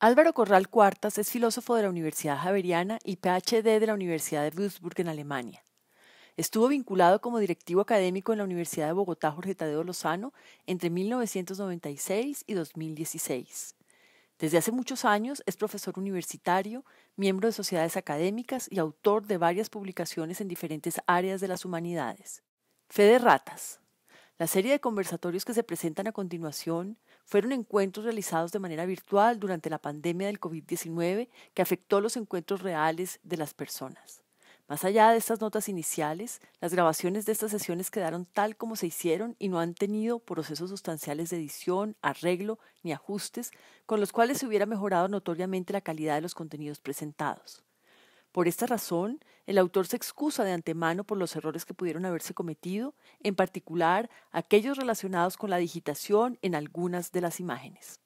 Álvaro Corral Cuartas es filósofo de la Universidad Javeriana y PhD de la Universidad de Würzburg en Alemania. Estuvo vinculado como directivo académico en la Universidad de Bogotá Jorge Tadeo Lozano entre 1996 y 2016. Desde hace muchos años es profesor universitario, miembro de sociedades académicas y autor de varias publicaciones en diferentes áreas de las humanidades. Fe de Ratas. La serie de conversatorios que se presentan a continuación fueron encuentros realizados de manera virtual durante la pandemia del COVID-19 que afectó los encuentros reales de las personas. Más allá de estas notas iniciales, las grabaciones de estas sesiones quedaron tal como se hicieron y no han tenido procesos sustanciales de edición, arreglo ni ajustes con los cuales se hubiera mejorado notoriamente la calidad de los contenidos presentados. Por esta razón, el autor se excusa de antemano por los errores que pudieron haberse cometido, en particular aquellos relacionados con la digitación en algunas de las imágenes.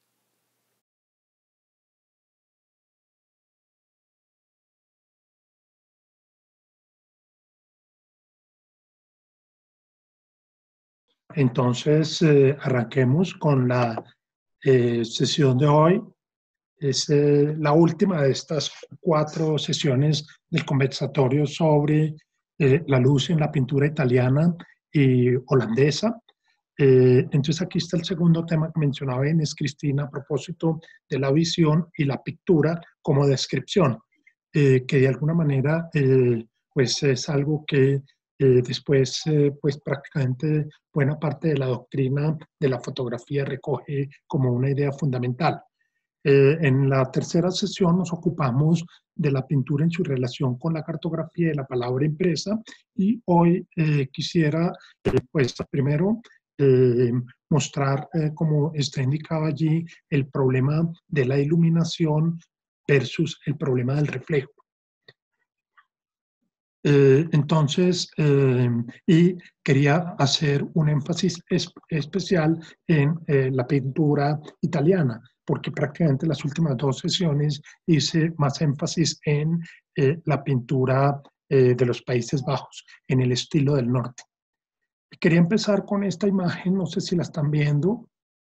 Entonces, arranquemos con la sesión de hoy. Es la última de estas 4 sesiones del conversatorio sobre la luz en la pintura italiana y holandesa. Entonces aquí está el segundo tema que mencionaba Inés Cristina a propósito de la visión y la pintura como descripción, que de alguna manera pues es algo que después pues prácticamente buena parte de la doctrina de la fotografía recoge como una idea fundamental. En la tercera sesión nos ocupamos de la pintura en su relación con la cartografía de la palabra impresa y hoy quisiera pues primero eh, mostrar como está indicado allí el problema de la iluminación versus el problema del reflejo. Entonces, y quería hacer un énfasis especial en la pintura italiana, porque prácticamente las últimas 2 sesiones hice más énfasis en la pintura de los Países Bajos, en el estilo del norte. Quería empezar con esta imagen, no sé si la están viendo,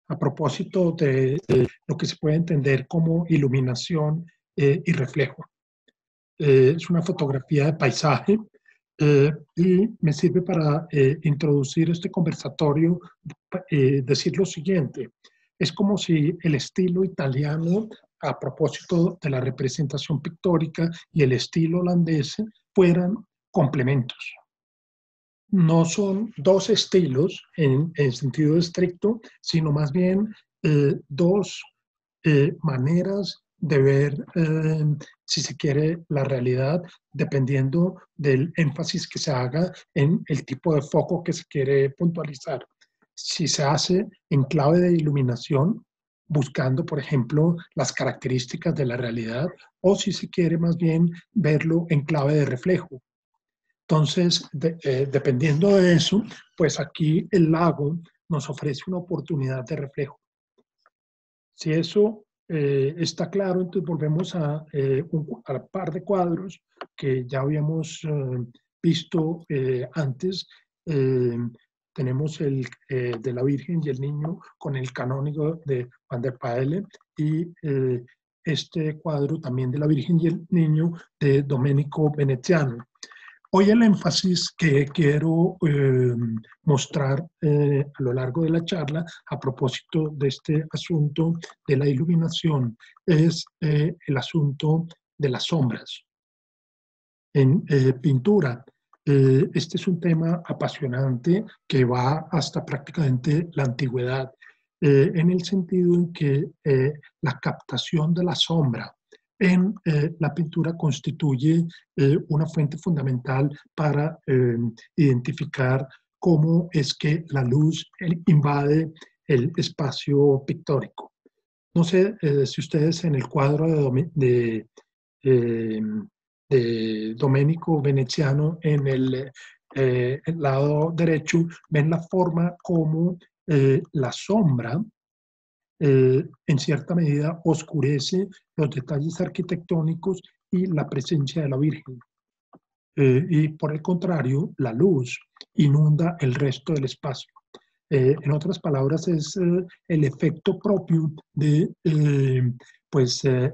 a propósito de lo que se puede entender como iluminación y reflejo. Es una fotografía de paisaje y me sirve para introducir este conversatorio, decir lo siguiente. Es como si el estilo italiano, a propósito de la representación pictórica, y el estilo holandés fueran complementos. No son 2 estilos en sentido estricto, sino más bien 2 maneras de ver, si se quiere, la realidad, dependiendo del énfasis que se haga en el tipo de foco que se quiere puntualizar. Si se hace en clave de iluminación, buscando, por ejemplo, las características de la realidad, o si se quiere más bien verlo en clave de reflejo. Entonces, dependiendo de eso, pues aquí el lago nos ofrece una oportunidad de reflejo. Si eso está claro, entonces volvemos a par de cuadros que ya habíamos visto antes. Tenemos el de la Virgen y el Niño con el canónigo de Van der Paele y este cuadro también de la Virgen y el Niño de Domenico Veneziano. Hoy el énfasis que quiero mostrar a lo largo de la charla a propósito de este asunto de la iluminación es el asunto de las sombras. En pintura, este es un tema apasionante que va hasta prácticamente la antigüedad, en el sentido en que la captación de la sombra en la pintura constituye una fuente fundamental para identificar cómo es que la luz invade el espacio pictórico. No sé si ustedes en el cuadro de Domenico Veneziano en el lado derecho ven la forma como la sombra en cierta medida oscurece los detalles arquitectónicos y la presencia de la Virgen. Y por el contrario, la luz inunda el resto del espacio. En otras palabras, es el efecto propio de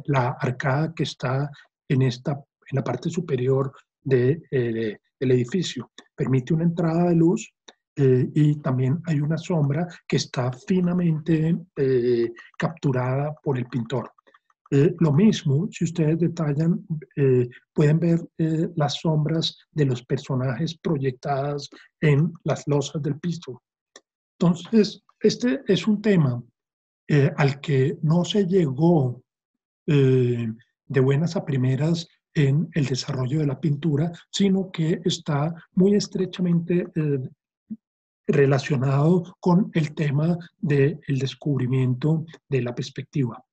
la arcada que está en la parte superior del edificio. Permite una entrada de luz y también hay una sombra que está finamente capturada por el pintor. Lo mismo, si ustedes detallan, pueden ver las sombras de los personajes proyectadas en las losas del piso. Entonces, este es un tema al que no se llegó de buenas a primeras en el desarrollo de la pintura, sino que está muy estrechamente relacionado con el tema del descubrimiento de la perspectiva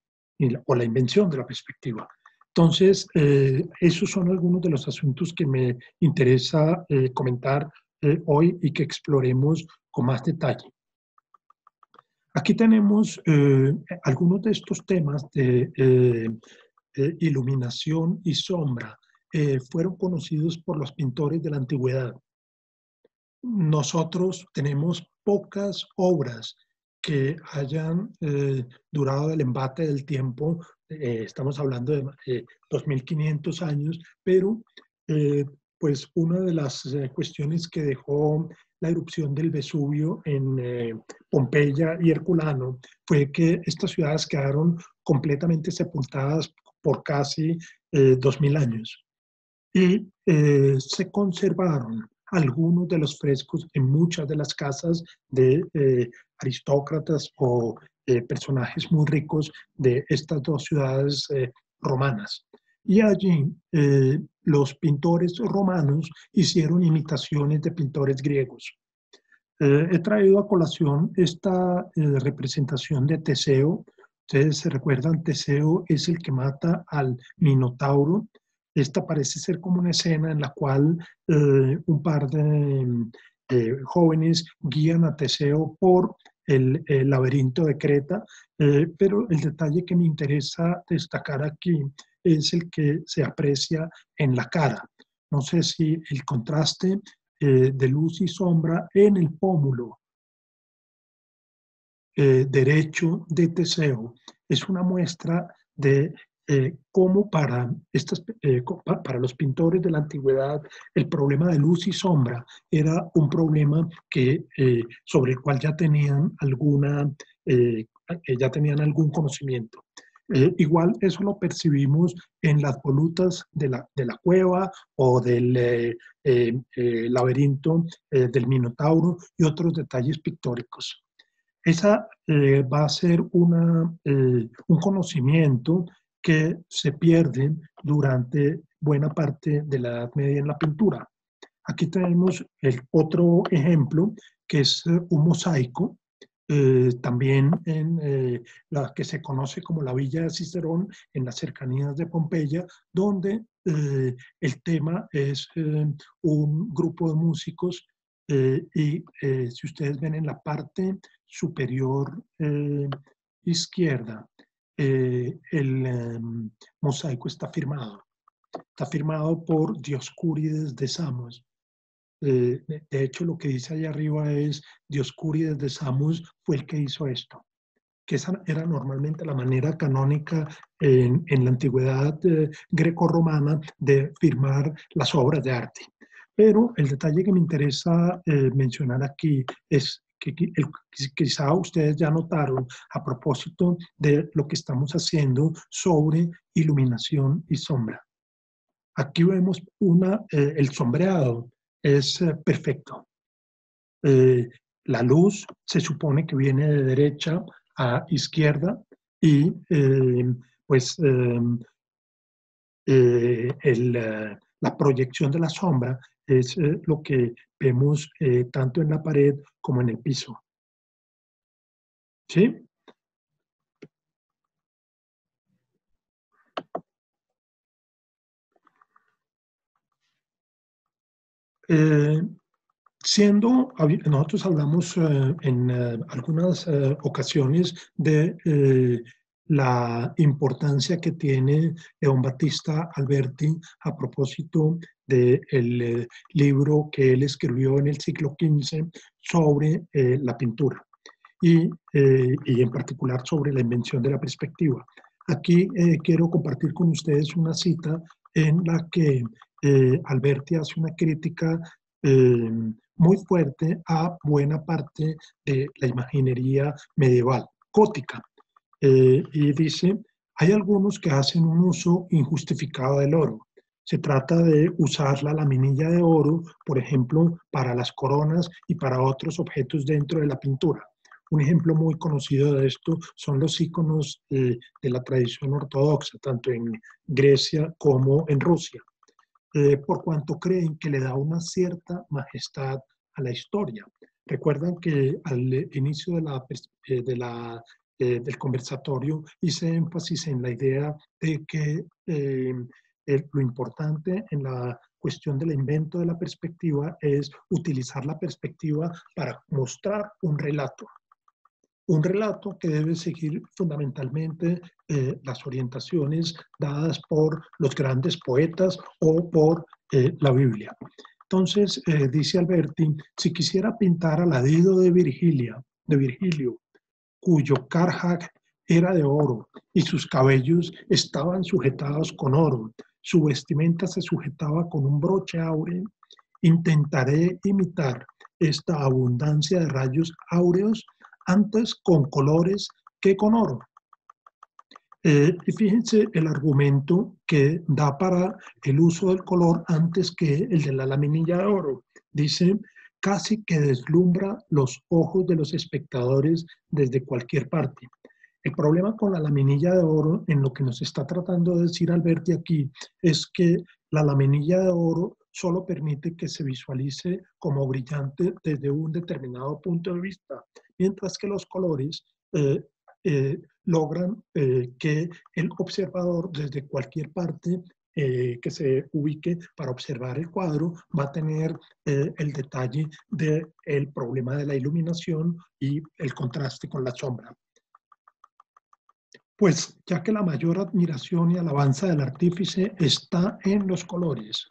o la invención de la perspectiva. Entonces, esos son algunos de los asuntos que me interesa comentar hoy y que exploremos con más detalle. Aquí tenemos algunos de estos temas de iluminación y sombra. Fueron conocidos por los pintores de la antigüedad. Nosotros tenemos pocas obras que hayan durado el embate del tiempo, estamos hablando de 2500 años, pero pues una de las cuestiones que dejó la erupción del Vesubio en Pompeya y Herculano fue que estas ciudades quedaron completamente sepultadas por casi 2000 años y se conservaron algunos de los frescos en muchas de las casas de aristócratas o personajes muy ricos de estas dos ciudades romanas. Y allí los pintores romanos hicieron imitaciones de pintores griegos. He traído a colación esta representación de Teseo. Ustedes se recuerdan, Teseo es el que mata al Minotauro. Esta parece ser como una escena en la cual un par de jóvenes guían a Teseo por el laberinto de Creta, pero el detalle que me interesa destacar aquí es el que se aprecia en la cara. No sé si el contraste de luz y sombra en el pómulo derecho de Teseo es una muestra de cómo para los pintores de la antigüedad el problema de luz y sombra era un problema sobre el cual ya tenían algún conocimiento. Igual eso lo percibimos en las volutas de la cueva o del laberinto del Minotauro y otros detalles pictóricos. Esa va a ser un conocimiento que se pierde durante buena parte de la Edad Media en la pintura. Aquí tenemos el otro ejemplo, que es un mosaico, también en la que se conoce como la Villa de Cicerón, en las cercanías de Pompeya, donde el tema es un grupo de músicos si ustedes ven en la parte superior izquierda, el mosaico está firmado. Está firmado por Dioscúrides de Samos. De hecho, lo que dice allá arriba es Dioscúrides de Samos fue el que hizo esto, que esa era normalmente la manera canónica en la antigüedad greco-romana de firmar las obras de arte. Pero el detalle que me interesa mencionar aquí es que quizá ustedes ya notaron a propósito de lo que estamos haciendo sobre iluminación y sombra. Aquí vemos el sombreado es perfecto. La luz se supone que viene de derecha a izquierda y la proyección de la sombra es lo que vemos tanto en la pared como en el piso. ¿Sí? Nosotros hablamos en algunas ocasiones de la importancia que tiene León Battista Alberti a propósito del libro que él escribió en el siglo XV sobre la pintura y en particular sobre la invención de la perspectiva. Aquí quiero compartir con ustedes una cita en la que Alberti hace una crítica muy fuerte a buena parte de la imaginería medieval, gótica, y dice, hay algunos que hacen un uso injustificado del oro. Se trata de usar la laminilla de oro, por ejemplo, para las coronas y para otros objetos dentro de la pintura. Un ejemplo muy conocido de esto son los íconos de la tradición ortodoxa, tanto en Grecia como en Rusia, por cuanto creen que le da una cierta majestad a la historia. Recuerdan que al inicio del conversatorio hice énfasis en la idea de que lo importante en la cuestión del invento de la perspectiva es utilizar la perspectiva para mostrar un relato. Un relato que debe seguir fundamentalmente las orientaciones dadas por los grandes poetas o por la Biblia. Entonces, dice Alberti, si quisiera pintar al Dido de Virgilio, cuyo carjag era de oro y sus cabellos estaban sujetados con oro, su vestimenta se sujetaba con un broche áureo, intentaré imitar esta abundancia de rayos áureos antes con colores que con oro. Y fíjense el argumento que da para el uso del color antes que el de la laminilla de oro. Dice, casi que deslumbra los ojos de los espectadores desde cualquier parte. El problema con la laminilla de oro, en lo que nos está tratando de decir Alberti aquí, es que la laminilla de oro solo permite que se visualice como brillante desde un determinado punto de vista, mientras que los colores logran que el observador desde cualquier parte que se ubique para observar el cuadro va a tener el detalle del problema de la iluminación y el contraste con la sombra. Pues ya que la mayor admiración y alabanza del artífice está en los colores,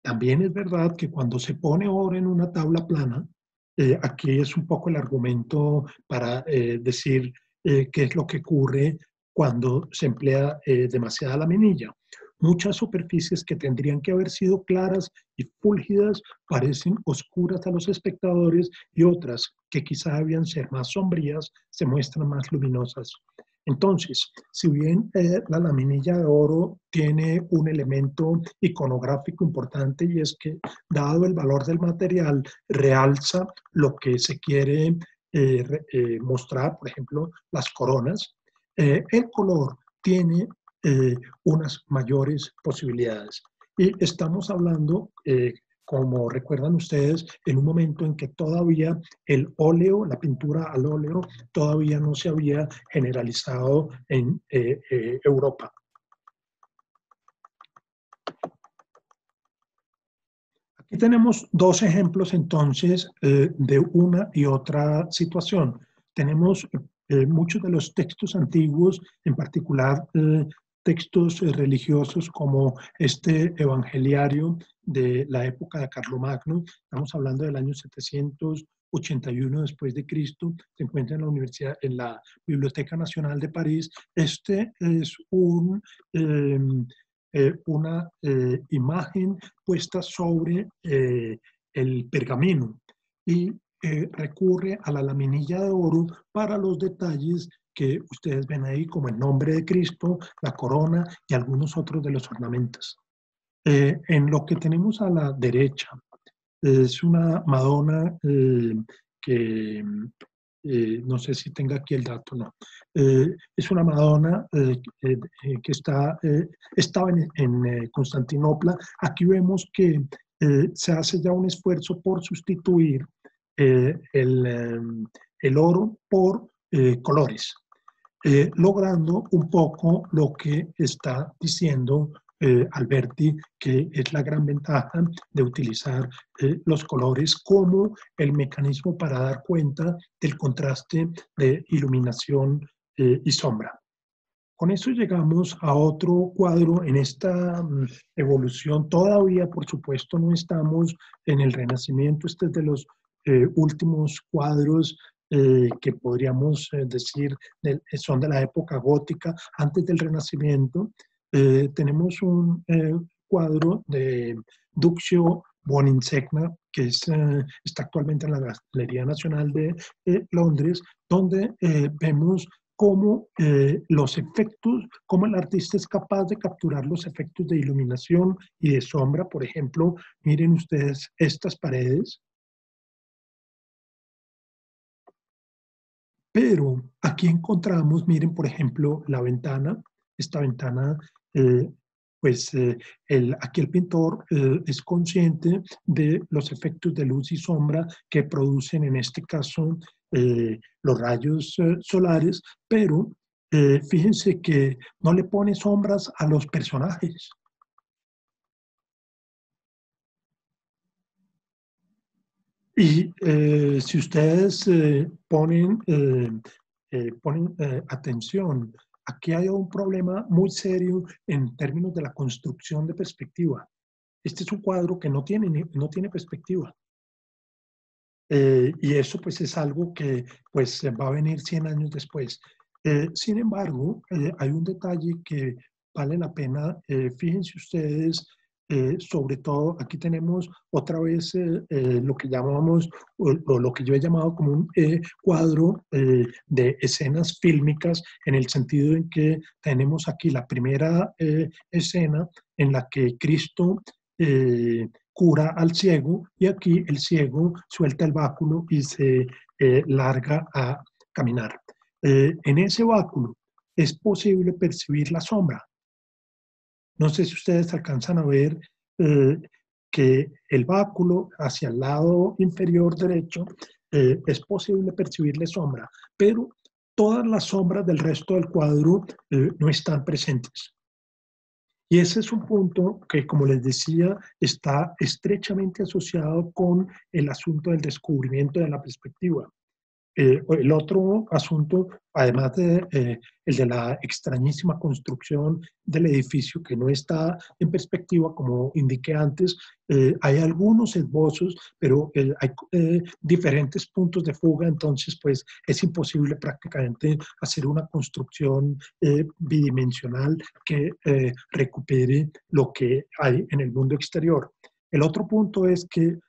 también es verdad que cuando se pone oro en una tabla plana, aquí es un poco el argumento para decir qué es lo que ocurre cuando se emplea demasiada laminilla. Muchas superficies que tendrían que haber sido claras y fúlgidas parecen oscuras a los espectadores y otras que quizá debían ser más sombrías se muestran más luminosas. Entonces, si bien la laminilla de oro tiene un elemento iconográfico importante y es que, dado el valor del material, realza lo que se quiere mostrar, por ejemplo, las coronas, el color tiene unas mayores posibilidades. Y estamos hablando, como recuerdan ustedes, en un momento en que todavía el óleo, la pintura al óleo, todavía no se había generalizado en Europa. Aquí tenemos dos ejemplos entonces de una y otra situación. Tenemos muchos de los textos antiguos, en particular textos religiosos como este evangeliario de la época de Carlomagno. Estamos hablando del año 781 después de Cristo. Se encuentra en la universidad, en la Biblioteca Nacional de París. Este es una imagen puesta sobre el pergamino y recurre a la laminilla de oro para los detalles que ustedes ven ahí, como el nombre de Cristo, la corona y algunos otros de los ornamentos. En lo que tenemos a la derecha es una Madonna que no sé si tenga aquí el dato, no. Es una Madonna que estaba en Constantinopla. Aquí vemos que se hace ya un esfuerzo por sustituir el oro por colores, logrando un poco lo que está diciendo Alberti, que es la gran ventaja de utilizar los colores como el mecanismo para dar cuenta del contraste de iluminación y sombra. Con eso llegamos a otro cuadro en esta evolución. Todavía, por supuesto, no estamos en el Renacimiento. Este es de los últimos cuadros que podríamos decir son de la época gótica, antes del Renacimiento. Tenemos un cuadro de Duccio Buoninsegna, que está actualmente en la Galería Nacional de Londres, donde vemos cómo los efectos, cómo el artista es capaz de capturar los efectos de iluminación y de sombra. Por ejemplo, miren ustedes estas paredes. Pero aquí encontramos, miren, por ejemplo, la ventana. Esta ventana, pues aquí el pintor es consciente de los efectos de luz y sombra que producen, en este caso, los rayos solares, pero fíjense que no le pone sombras a los personajes. Y si ustedes ponen atención, aquí hay un problema muy serio en términos de la construcción de perspectiva. Este es un cuadro que no tiene perspectiva. Y eso pues es algo que pues va a venir 100 años después. Sin embargo, hay un detalle que vale la pena. Fíjense ustedes, sobre todo aquí tenemos otra vez lo que llamamos, o lo que yo he llamado como un cuadro de escenas fílmicas, en el sentido en que tenemos aquí la primera escena en la que Cristo cura al ciego, y aquí el ciego suelta el báculo y se larga a caminar. En ese báculo es posible percibir la sombra. No sé si ustedes alcanzan a ver que el báculo hacia el lado inferior derecho es posible percibirle sombra, pero todas las sombras del resto del cuadro no están presentes. Y ese es un punto que, como les decía, está estrechamente asociado con el asunto del descubrimiento de la perspectiva. El otro asunto, además de el de la extrañísima construcción del edificio que no está en perspectiva, como indiqué antes, hay algunos esbozos, pero hay diferentes puntos de fuga, entonces pues es imposible prácticamente hacer una construcción bidimensional que recupere lo que hay en el mundo exterior. El otro punto es que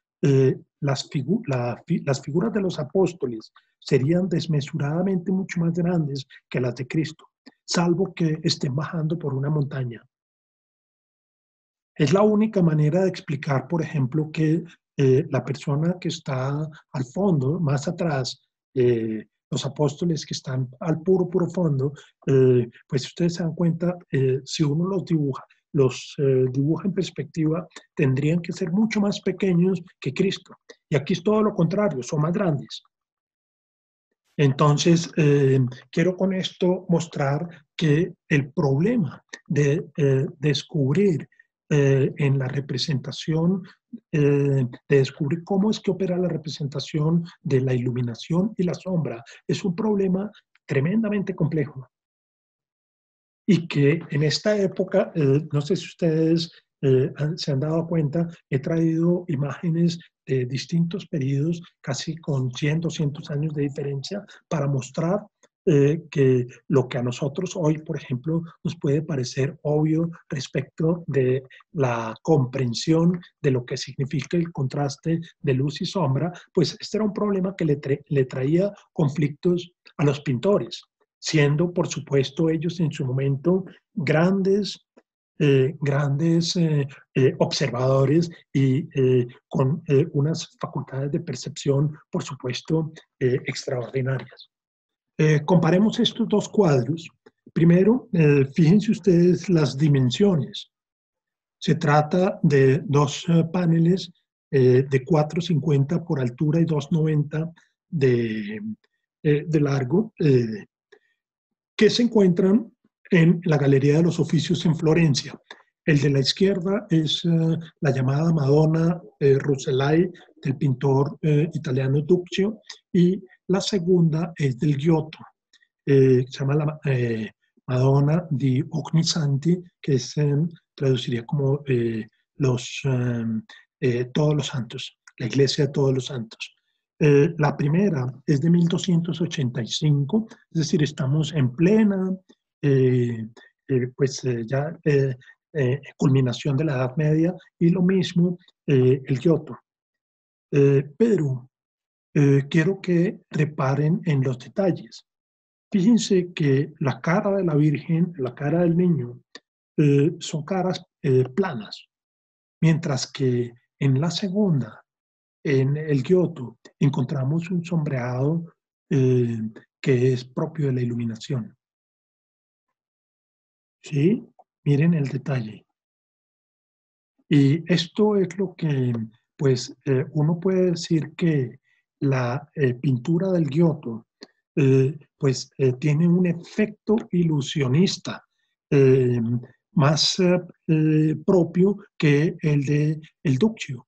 las figuras de los apóstoles serían desmesuradamente mucho más grandes que las de Cristo, salvo que estén bajando por una montaña. Es la única manera de explicar, por ejemplo, que la persona que está al fondo, más atrás, los apóstoles que están al puro fondo, pues ustedes se dan cuenta, si uno los dibuja en perspectiva, tendrían que ser mucho más pequeños que Cristo. Y aquí es todo lo contrario, son más grandes. Entonces, quiero con esto mostrar que el problema de descubrir en la representación, de descubrir cómo es que opera la representación de la iluminación y la sombra, es un problema tremendamente complejo. Y que en esta época, no sé si ustedes se han dado cuenta, he traído imágenes de distintos periodos, casi con 100, 200 años de diferencia, para mostrar que lo que a nosotros hoy, por ejemplo, nos puede parecer obvio respecto de la comprensión de lo que significa el contraste de luz y sombra, pues este era un problema que le traía conflictos a los pintores, siendo, por supuesto, ellos en su momento grandes observadores y con unas facultades de percepción, por supuesto, extraordinarias. Comparemos estos dos cuadros. Primero, fíjense ustedes las dimensiones. Se trata de dos paneles de 4,50 por altura y 2,90 de largo, que se encuentran en la Galería de los Oficios en Florencia. El de la izquierda es la llamada Madonna Rucellai del pintor italiano Duccio, y la segunda es del Giotto, se llama Madonna di Ognissanti, que traduciría como todos los santos, la iglesia de todos los santos. La primera es de 1285, es decir, estamos en plena culminación de la Edad Media, y lo mismo el Giotto. Pero quiero que reparen en los detalles. Fíjense que la cara de la Virgen, la cara del niño, son caras planas, mientras que en la segunda, en el Giotto, encontramos un sombreado que es propio de la iluminación. ¿Sí? Miren el detalle. Y esto es lo que, pues, uno puede decir que la pintura del Giotto, tiene un efecto ilusionista eh, más propio que el de el Duccio.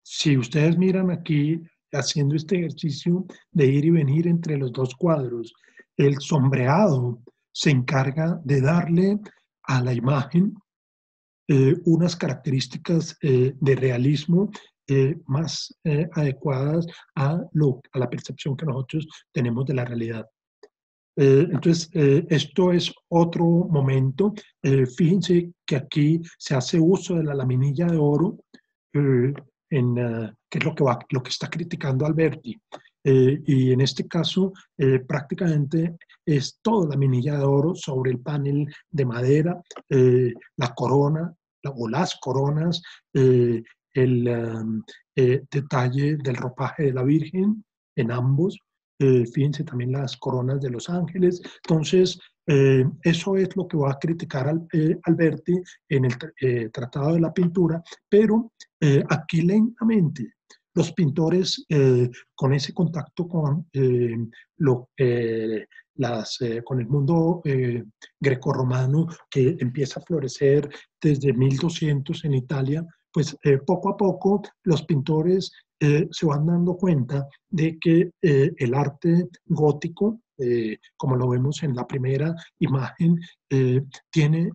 Si ustedes miran aquí, haciendo este ejercicio de ir y venir entre los dos cuadros, el sombreado se encarga de darle a la imagen unas características de realismo más adecuadas a la percepción que nosotros tenemos de la realidad. Entonces, esto es otro momento. Fíjense que aquí se hace uso de la laminilla de oro, eh, que es lo que está criticando Alberti. Y en este caso, prácticamente es toda la laminilla de oro sobre el panel de madera, la corona o las coronas, el detalle del ropaje de la Virgen en ambos. Fíjense también las coronas de los ángeles. Entonces, eso es lo que va a criticar Alberti en el Tratado de la Pintura, pero aquí lentamente los pintores, con ese contacto con, con el mundo grecorromano, que empieza a florecer desde 1200 en Italia, pues poco a poco los pintores se van dando cuenta de que el arte gótico, como lo vemos en la primera imagen, tiene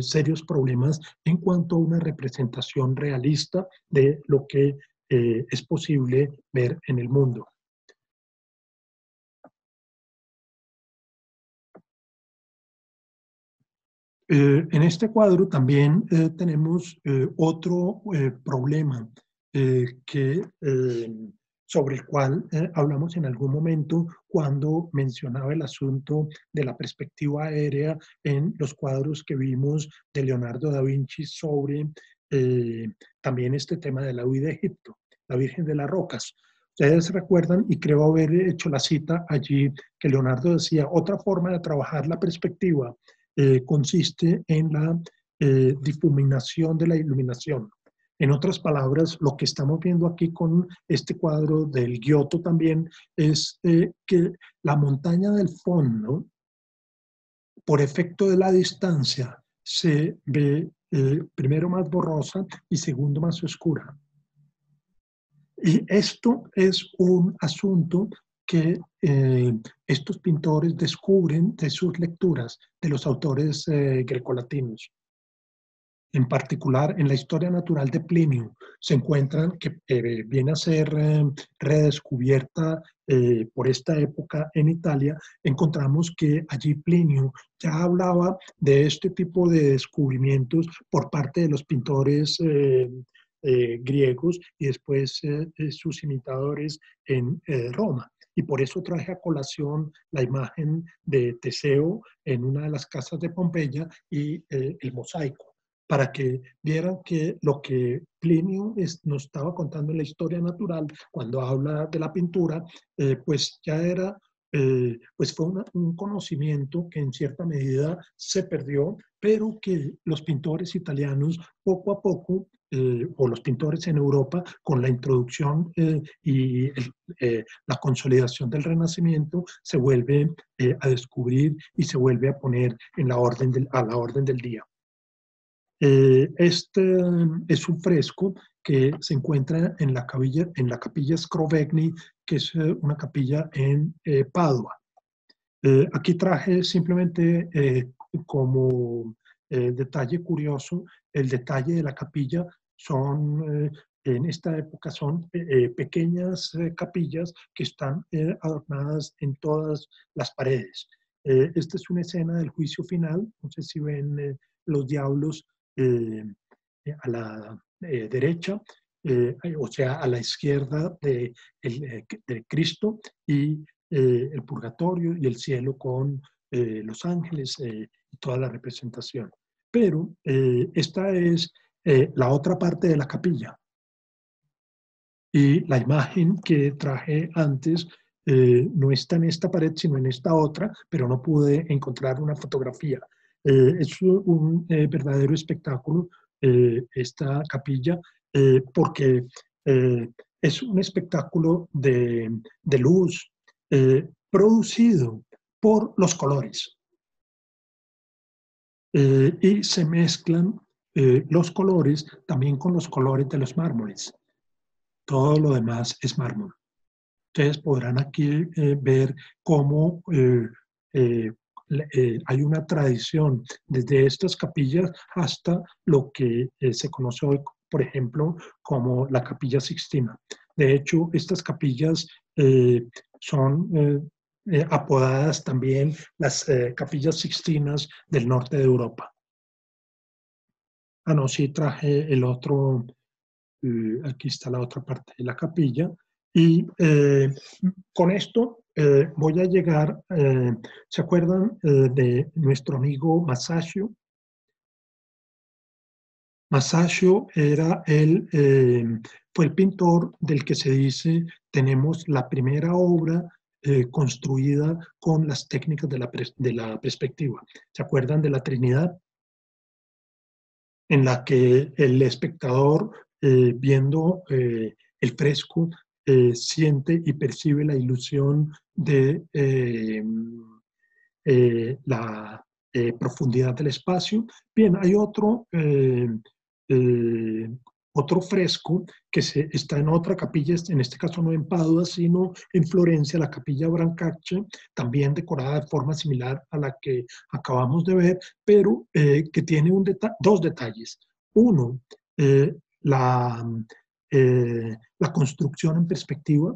serios problemas en cuanto a una representación realista de lo que es posible ver en el mundo. En este cuadro también tenemos otro problema sobre el cual hablamos en algún momento cuando mencionaba el asunto de la perspectiva aérea en los cuadros que vimos de Leonardo da Vinci sobre también este tema de la huida de Egipto, la Virgen de las Rocas. Ustedes recuerdan, y creo haber hecho la cita allí, que Leonardo decía, otra forma de trabajar la perspectiva consiste en la difuminación de la iluminación. En otras palabras, lo que estamos viendo aquí con este cuadro del Giotto también es que la montaña del fondo, por efecto de la distancia, se ve primero más borrosa y segundo más oscura. Y esto es un asunto que estos pintores descubren de sus lecturas de los autores grecolatinos. En particular, en la historia natural de Plinio se encuentran que viene a ser redescubierta por esta época en Italia. Encontramos que allí Plinio ya hablaba de este tipo de descubrimientos por parte de los pintores griegos y después sus imitadores en Roma. Y por eso traje a colación la imagen de Teseo en una de las casas de Pompeya y el mosaico, para que vieran que lo que Plinio nos estaba contando en la historia natural, cuando habla de la pintura, pues ya era, pues fue un conocimiento que en cierta medida se perdió, pero que los pintores italianos poco a poco, o los pintores en Europa, con la introducción y la consolidación del Renacimiento, se vuelve a descubrir y se vuelve a poner en a la orden del día. Este es un fresco que se encuentra en la capilla Scrovegni, que es una capilla en Padua. Aquí traje simplemente como detalle curioso, el detalle de la capilla son, en esta época son pequeñas capillas que están adornadas en todas las paredes. Esta es una escena del juicio final, no sé si ven los diablos eh, a la derecha, o sea, a la izquierda de Cristo, y el purgatorio y el cielo con los ángeles y toda la representación. Pero esta es la otra parte de la capilla. Y la imagen que traje antes no está en esta pared, sino en esta otra, pero no pude encontrar una fotografía. Es un verdadero espectáculo esta capilla, porque es un espectáculo de luz producido por los colores. Y se mezclan los colores también con los colores de los mármoles. Todo lo demás es mármol. Ustedes podrán aquí ver cómo hay una tradición desde estas capillas hasta lo que se conoce hoy, por ejemplo, como la Capilla Sixtina. De hecho, estas capillas son apodadas también las capillas sixtinas del norte de Europa. Ah, no, sí traje el otro, aquí está la otra parte de la capilla. Y con esto voy a llegar, ¿se acuerdan de nuestro amigo Masaccio? Masaccio fue el pintor del que se dice tenemos la primera obra construida con las técnicas de la perspectiva. ¿Se acuerdan de la Trinidad? En la que el espectador, viendo el fresco, siente y percibe la ilusión de la profundidad del espacio. Bien, hay eh, otro fresco que está en otra capilla, en este caso no en Padua, sino en Florencia, la capilla Brancaccia, también decorada de forma similar a la que acabamos de ver, pero que tiene dos detalles. Uno, eh, la, la construcción en perspectiva,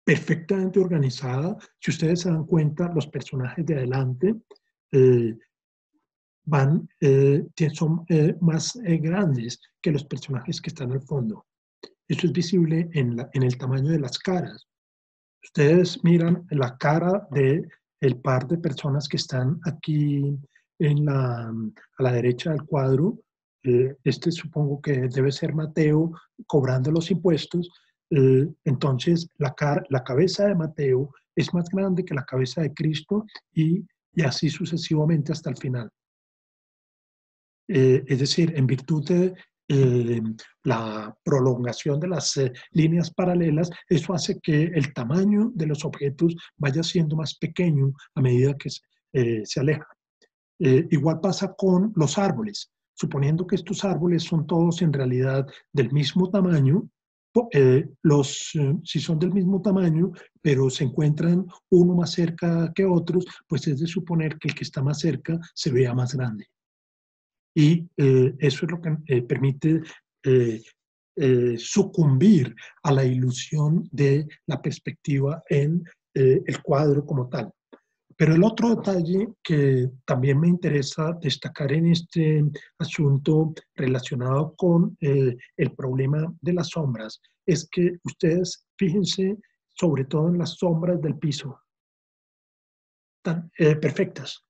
perfectamente organizada. Si ustedes se dan cuenta, los personajes de adelante eh, son más grandes que los personajes que están al fondo. Eso es visible en el tamaño de las caras. Ustedes miran la cara de el par de personas que están aquí a la derecha del cuadro. Este supongo que debe ser Mateo cobrando los impuestos. Entonces, la cabeza de Mateo es más grande que la cabeza de Cristo y así sucesivamente hasta el final. Es decir, en virtud de la prolongación de las líneas paralelas, eso hace que el tamaño de los objetos vaya siendo más pequeño a medida que se aleja. Igual pasa con los árboles. Suponiendo que estos árboles son todos en realidad del mismo tamaño, si son del mismo tamaño, pero se encuentran uno más cerca que otros, pues es de suponer que el que está más cerca se vea más grande. Y eso es lo que permite eh, sucumbir a la ilusión de la perspectiva en el cuadro como tal. Pero el otro detalle que también me interesa destacar en este asunto relacionado con el problema de las sombras es que ustedes fíjense sobre todo en las sombras del piso, tan perfectas.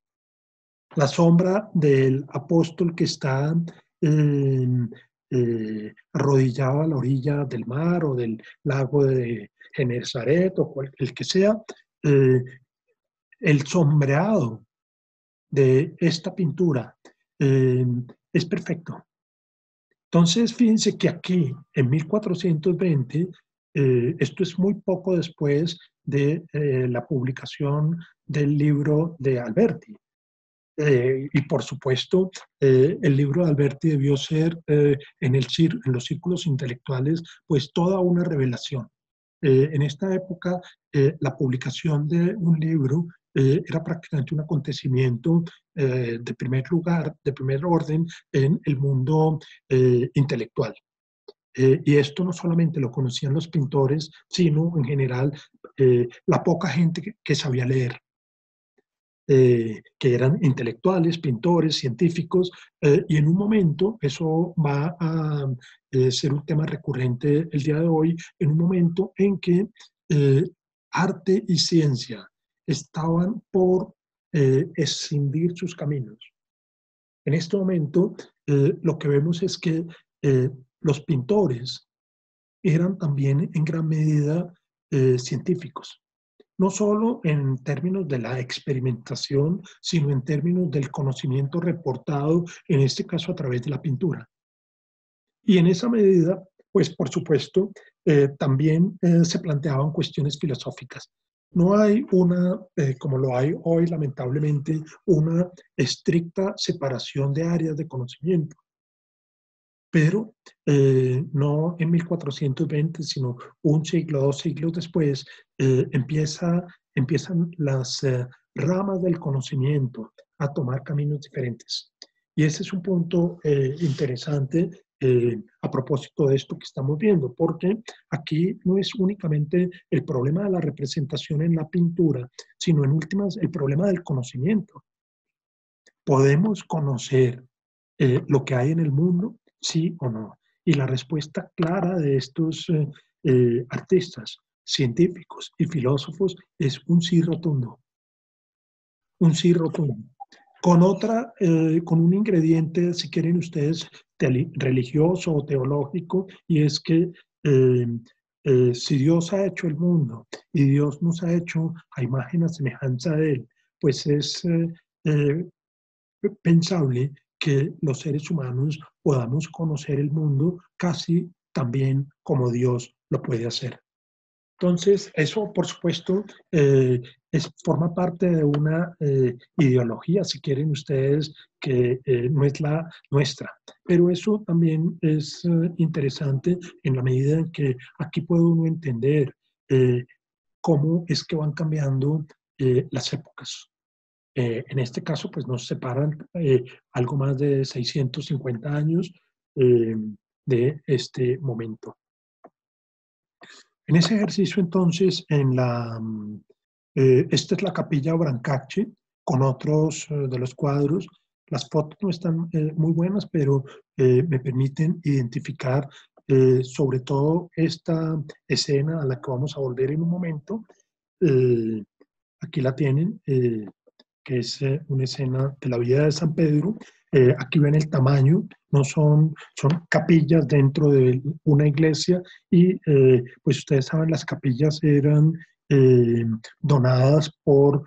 La sombra del apóstol que está eh, arrodillado a la orilla del mar o del lago de Genesaret o el que sea, eh, el sombreado de esta pintura eh, es perfecto. Entonces, fíjense que aquí, en 1420, esto es muy poco después de la publicación del libro de Alberti. Y por supuesto, el libro de Alberti debió ser en los círculos intelectuales pues toda una revelación. En esta época, la publicación de un libro era prácticamente un acontecimiento de primer lugar, de primer orden en el mundo intelectual. Y esto no solamente lo conocían los pintores, sino en general la poca gente que sabía leer. Que eran intelectuales, pintores, científicos, y en un momento, eso va a ser un tema recurrente el día de hoy, en un momento en que arte y ciencia estaban por escindir sus caminos. En este momento, lo que vemos es que los pintores eran también en gran medida científicos, no solo en términos de la experimentación, sino en términos del conocimiento reportado, en este caso a través de la pintura. Y en esa medida, pues por supuesto, también se planteaban cuestiones filosóficas. No hay una, como lo hay hoy lamentablemente, una estricta separación de áreas de conocimiento, pero no en 1420, sino un siglo, 2 siglos después, empiezan las ramas del conocimiento a tomar caminos diferentes. Y ese es un punto interesante a propósito de esto que estamos viendo, porque aquí no es únicamente el problema de la representación en la pintura, sino en últimas el problema del conocimiento. ¿Podemos conocer lo que hay en el mundo? ¿Sí o no? Y la respuesta clara de estos artistas, científicos y filósofos es un sí rotundo. Un sí rotundo. Con un ingrediente, si quieren ustedes, religioso o teológico, y es que si Dios ha hecho el mundo y Dios nos ha hecho a imagen, a semejanza de Él, pues es eh, pensable que los seres humanos podamos conocer el mundo casi también como Dios lo puede hacer. Entonces, eso, por supuesto, forma parte de una ideología, si quieren ustedes, que no es la nuestra. Pero eso también es interesante en la medida en que aquí puede uno entender cómo es que van cambiando las épocas. En este caso, pues nos separan algo más de 650 años eh, de este momento. En ese ejercicio, entonces, esta es la capilla Brancacci, con otros de los cuadros. Las fotos no están muy buenas, pero me permiten identificar sobre todo esta escena a la que vamos a volver en un momento. Aquí la tienen. Que es una escena de la vida de San Pedro. Aquí ven el tamaño, no son capillas dentro de una iglesia y pues ustedes saben, las capillas eran donadas por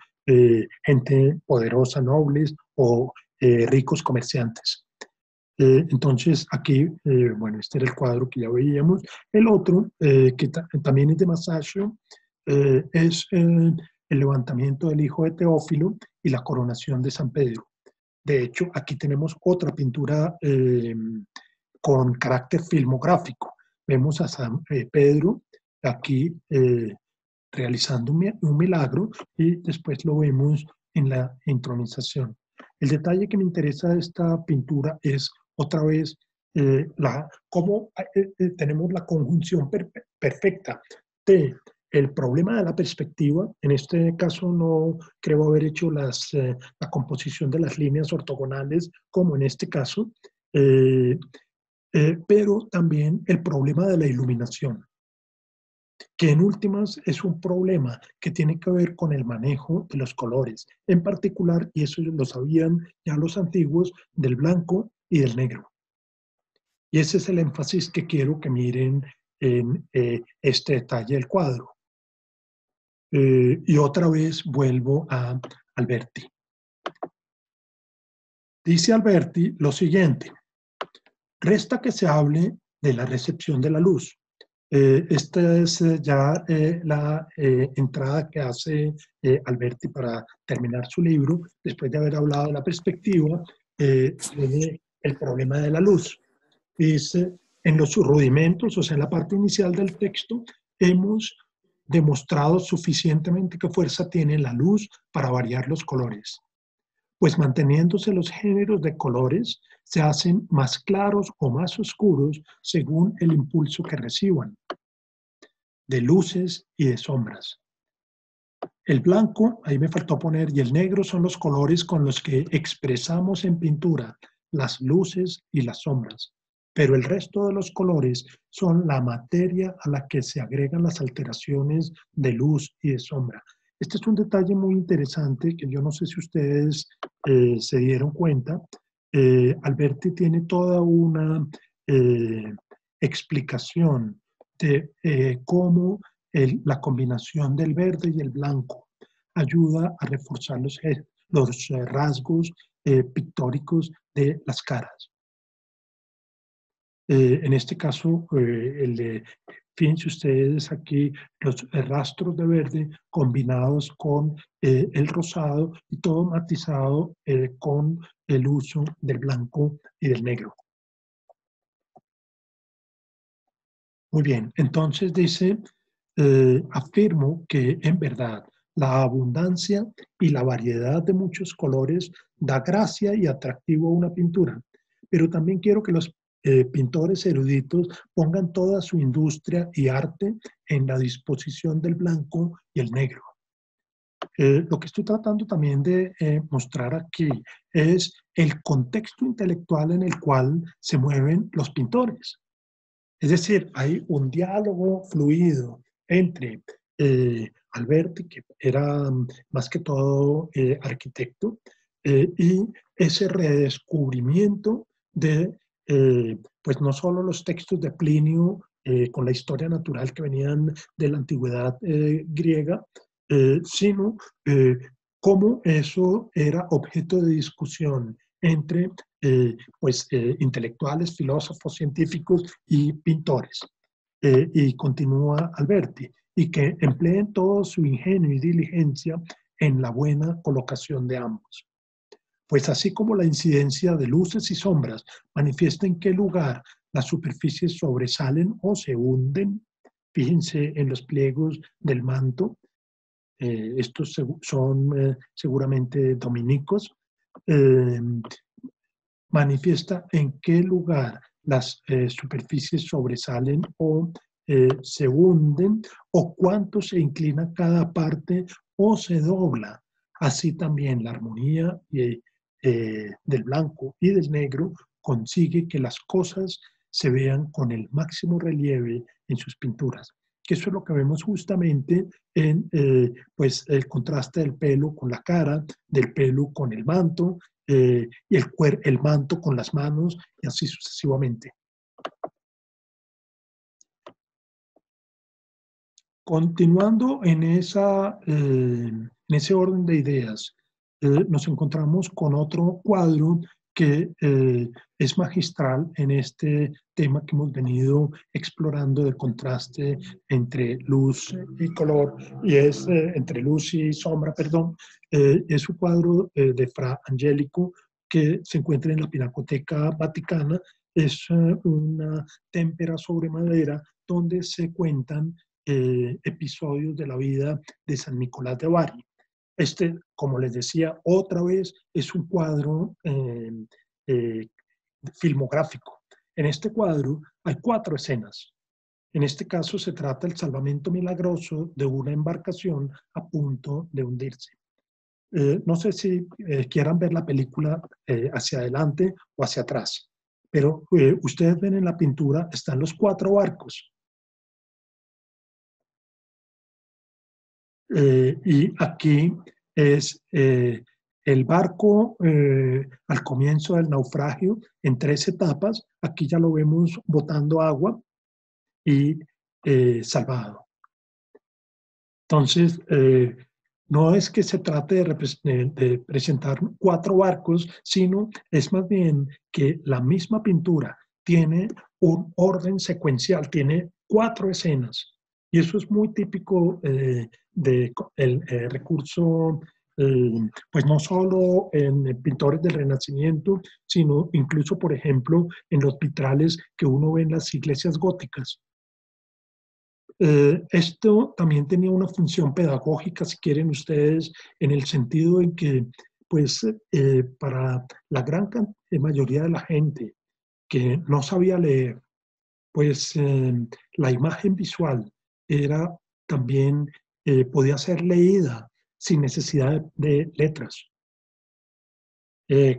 gente poderosa, nobles o ricos comerciantes. Entonces aquí, bueno, este era el cuadro que ya veíamos. El otro, que también es de Masaccio, es el levantamiento del hijo de Teófilo y la coronación de San Pedro. De hecho, aquí tenemos otra pintura con carácter filmográfico. Vemos a San Pedro aquí realizando un milagro y después lo vemos en la entronización. El detalle que me interesa de esta pintura es otra vez cómo tenemos la conjunción perfecta de el problema de la perspectiva. En este caso no creo haber hecho la composición de las líneas ortogonales como en este caso, pero también el problema de la iluminación, que en últimas es un problema que tiene que ver con el manejo de los colores, en particular, y eso lo sabían ya los antiguos, del blanco y del negro. Y ese es el énfasis que quiero que miren en este detalle del cuadro. Y otra vez vuelvo a Alberti. Dice Alberti lo siguiente: resta que se hable de la recepción de la luz. Esta es ya la entrada que hace Alberti para terminar su libro, después de haber hablado de la perspectiva, el problema de la luz. Dice, en los rudimentos, o sea, en la parte inicial del texto, hemos demostrado suficientemente qué fuerza tiene la luz para variar los colores, pues manteniéndose los géneros de colores, se hacen más claros o más oscuros según el impulso que reciban, de luces y de sombras. El blanco, ahí me faltó poner, y el negro son los colores con los que expresamos en pintura las luces y las sombras, pero el resto de los colores son la materia a la que se agregan las alteraciones de luz y de sombra. Este es un detalle muy interesante que yo no sé si ustedes se dieron cuenta. Alberti tiene toda una eh, explicación de cómo la combinación del verde y el blanco ayuda a reforzar los rasgos pictóricos de las caras. En este caso, fíjense ustedes aquí los rastros de verde combinados con el rosado y todo matizado con el uso del blanco y del negro. Muy bien, entonces dice, afirmo que en verdad la abundancia y la variedad de muchos colores da gracia y atractivo a una pintura, pero también quiero que los pintores eruditos pongan toda su industria y arte en la disposición del blanco y el negro. Lo que estoy tratando también de mostrar aquí es el contexto intelectual en el cual se mueven los pintores. Es decir, hay un diálogo fluido entre Alberti, que era más que todo arquitecto, y ese redescubrimiento de, pues no solo los textos de Plinio con la historia natural que venían de la antigüedad griega, sino cómo eso era objeto de discusión entre intelectuales, filósofos, científicos y pintores. Y continúa Alberti, y que empleen todo su ingenio y diligencia en la buena colocación de ambos. Pues así como la incidencia de luces y sombras manifiesta en qué lugar las superficies sobresalen o se hunden, fíjense en los pliegos del manto, estos son seguramente dominicos, manifiesta en qué lugar las superficies sobresalen o se hunden, o cuánto se inclina cada parte o se dobla. Así también la armonía del blanco y del negro consigue que las cosas se vean con el máximo relieve en sus pinturas. Que eso es lo que vemos justamente en el contraste del pelo con la cara, del pelo con el manto, y el manto con las manos, y así sucesivamente. Continuando en ese orden de ideas, nos encontramos con otro cuadro que es magistral en este tema que hemos venido explorando del contraste entre luz y color, y es entre luz y sombra, perdón. Es un cuadro de Fra Angelico que se encuentra en la Pinacoteca Vaticana. Es una témpera sobre madera donde se cuentan episodios de la vida de San Nicolás de Bari. Este, como les decía, otra vez es un cuadro filmográfico. En este cuadro hay 4 escenas. En este caso se trata del salvamento milagroso de una embarcación a punto de hundirse. No sé si quieran ver la película hacia adelante o hacia atrás, pero ustedes ven en la pintura, están los 4 barcos. Y aquí es el barco al comienzo del naufragio en 3 etapas. Aquí ya lo vemos botando agua y salvado. Entonces, no es que se trate de presentar 4 barcos, sino es más bien que la misma pintura tiene un orden secuencial, tiene 4 escenas. Y eso es muy típico del recurso, pues no solo en pintores del Renacimiento, sino incluso, por ejemplo, en los vitrales que uno ve en las iglesias góticas. Esto también tenía una función pedagógica, si quieren ustedes, en el sentido en que, pues, para la gran mayoría de la gente que no sabía leer, pues la imagen visual era también, podía ser leída sin necesidad de letras,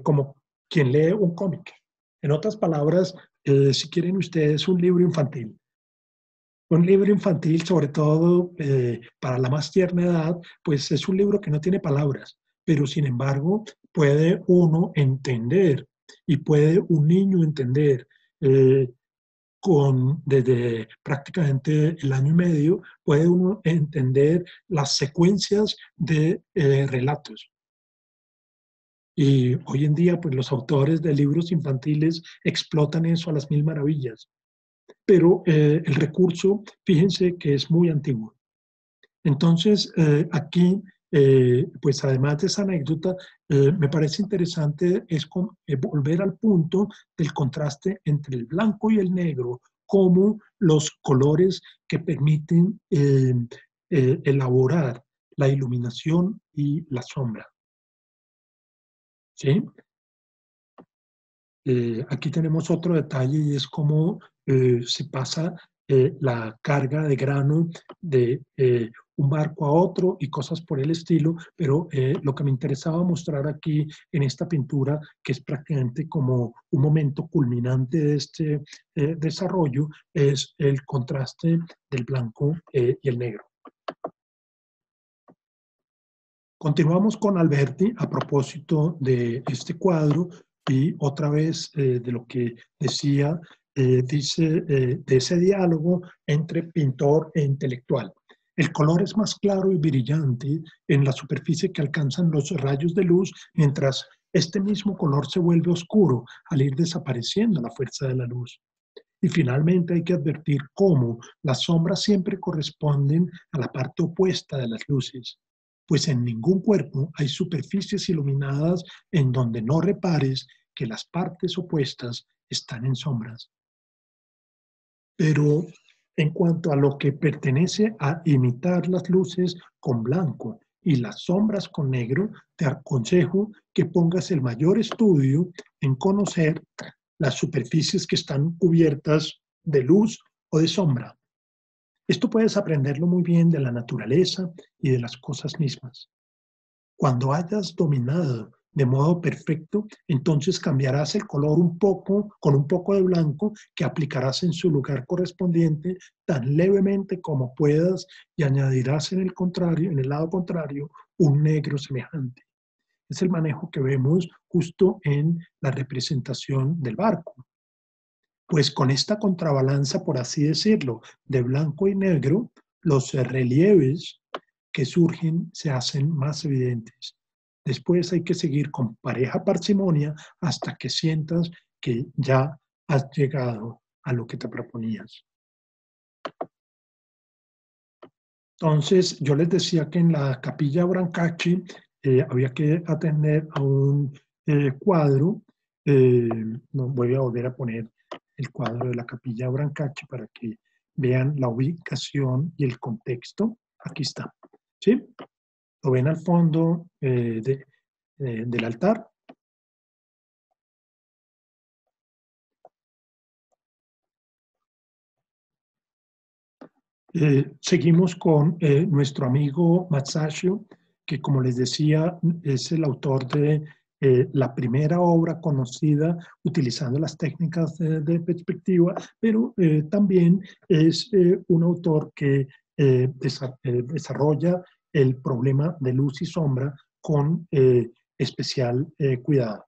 como quien lee un cómic. En otras palabras, si quieren ustedes un libro infantil. Un libro infantil, sobre todo para la más tierna edad, pues es un libro que no tiene palabras, pero sin embargo puede uno entender y puede un niño entender eh, desde prácticamente el año y medio, puede uno entender las secuencias de relatos. Y hoy en día, pues los autores de libros infantiles explotan eso a las mil maravillas. Pero el recurso, fíjense que es muy antiguo. Entonces, aquí, pues además de esa anécdota, me parece interesante es volver al punto del contraste entre el blanco y el negro, como los colores que permiten elaborar la iluminación y la sombra. ¿Sí? Aquí tenemos otro detalle y es cómo se pasa la carga de grano de un barco a otro y cosas por el estilo, pero lo que me interesaba mostrar aquí en esta pintura, que es prácticamente como un momento culminante de este desarrollo, es el contraste del blanco y el negro. Continuamos con Alberti a propósito de este cuadro y otra vez de lo que decía, dice de ese diálogo entre pintor e intelectual. El color es más claro y brillante en la superficie que alcanzan los rayos de luz, mientras este mismo color se vuelve oscuro al ir desapareciendo la fuerza de la luz. Y finalmente hay que advertir cómo las sombras siempre corresponden a la parte opuesta de las luces, pues en ningún cuerpo hay superficies iluminadas en donde no repares que las partes opuestas están en sombras. Pero en cuanto a lo que pertenece a imitar las luces con blanco y las sombras con negro, te aconsejo que pongas el mayor estudio en conocer las superficies que están cubiertas de luz o de sombra. Esto puedes aprenderlo muy bien de la naturaleza y de las cosas mismas. Cuando hayas dominado de modo perfecto, entonces cambiarás el color un poco, con un poco de blanco que aplicarás en su lugar correspondiente tan levemente como puedas y añadirás en el lado contrario, un negro semejante. Es el manejo que vemos justo en la representación del barco. Pues con esta contrabalanza, por así decirlo, de blanco y negro, los relieves que surgen se hacen más evidentes. Después hay que seguir con pareja parsimonia hasta que sientas que ya has llegado a lo que te proponías. Entonces, yo les decía que en la Capilla Brancacci había que atender a un cuadro. No, voy a volver a poner el cuadro de la Capilla Brancacci para que vean la ubicación y el contexto. Aquí está. ¿Sí? Lo ven al fondo del altar. Seguimos con nuestro amigo Masaccio, que como les decía es el autor de la primera obra conocida utilizando las técnicas de perspectiva, pero también es un autor que desarrolla el problema de luz y sombra con especial cuidado.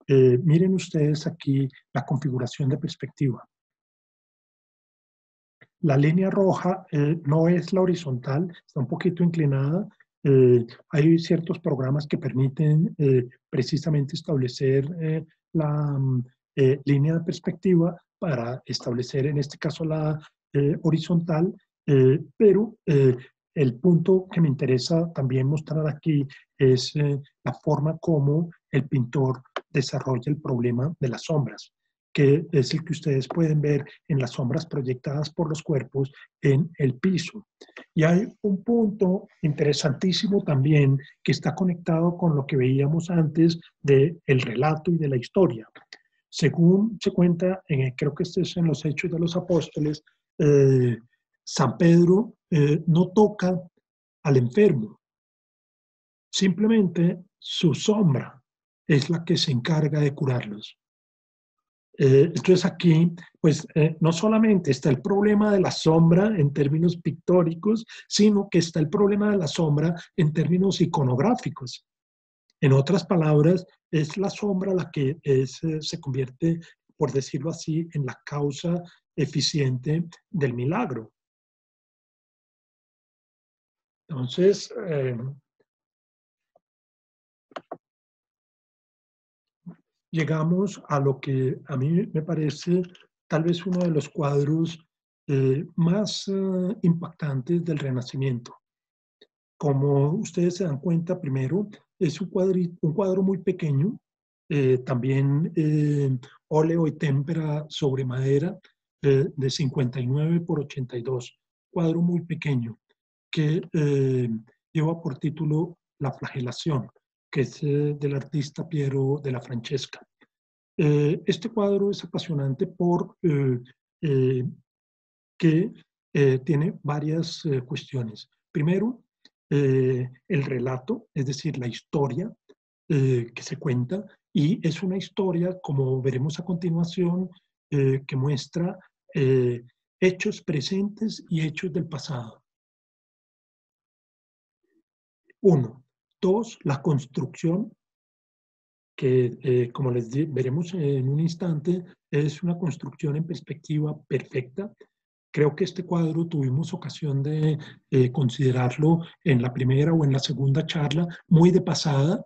Miren ustedes aquí la configuración de perspectiva. La línea roja no es la horizontal, está un poquito inclinada. Hay ciertos programas que permiten precisamente establecer la línea de perspectiva para establecer en este caso la horizontal, pero el punto que me interesa también mostrar aquí es la forma como el pintor desarrolla el problema de las sombras. que es el que ustedes pueden ver en las sombras proyectadas por los cuerpos en el piso. Y hay un punto interesantísimo también que está conectado con lo que veíamos antes del relato y de la historia. Según se cuenta, creo que esto es en los Hechos de los Apóstoles, San Pedro no toca al enfermo, simplemente su sombra es la que se encarga de curarlos. Entonces aquí, pues no solamente está el problema de la sombra en términos pictóricos, sino que está el problema de la sombra en términos iconográficos. En otras palabras, es la sombra la que se convierte, por decirlo así, en la causa eficiente del milagro. Entonces, llegamos a lo que a mí me parece tal vez uno de los cuadros más impactantes del Renacimiento. Como ustedes se dan cuenta, primero, es un cuadro muy pequeño, también óleo y témpera sobre madera de 59 por 82, cuadro muy pequeño que lleva por título La flagelación, que es del artista Piero della Francesca. Este cuadro es apasionante por que tiene varias cuestiones. Primero, el relato, es decir, la historia que se cuenta, y es una historia, como veremos a continuación, que muestra hechos presentes y hechos del pasado. Uno. Dos, la construcción, que como les veremos en un instante, es una construcción en perspectiva perfecta. Creo que este cuadro tuvimos ocasión de considerarlo en la primera o en la segunda charla, muy de pasada,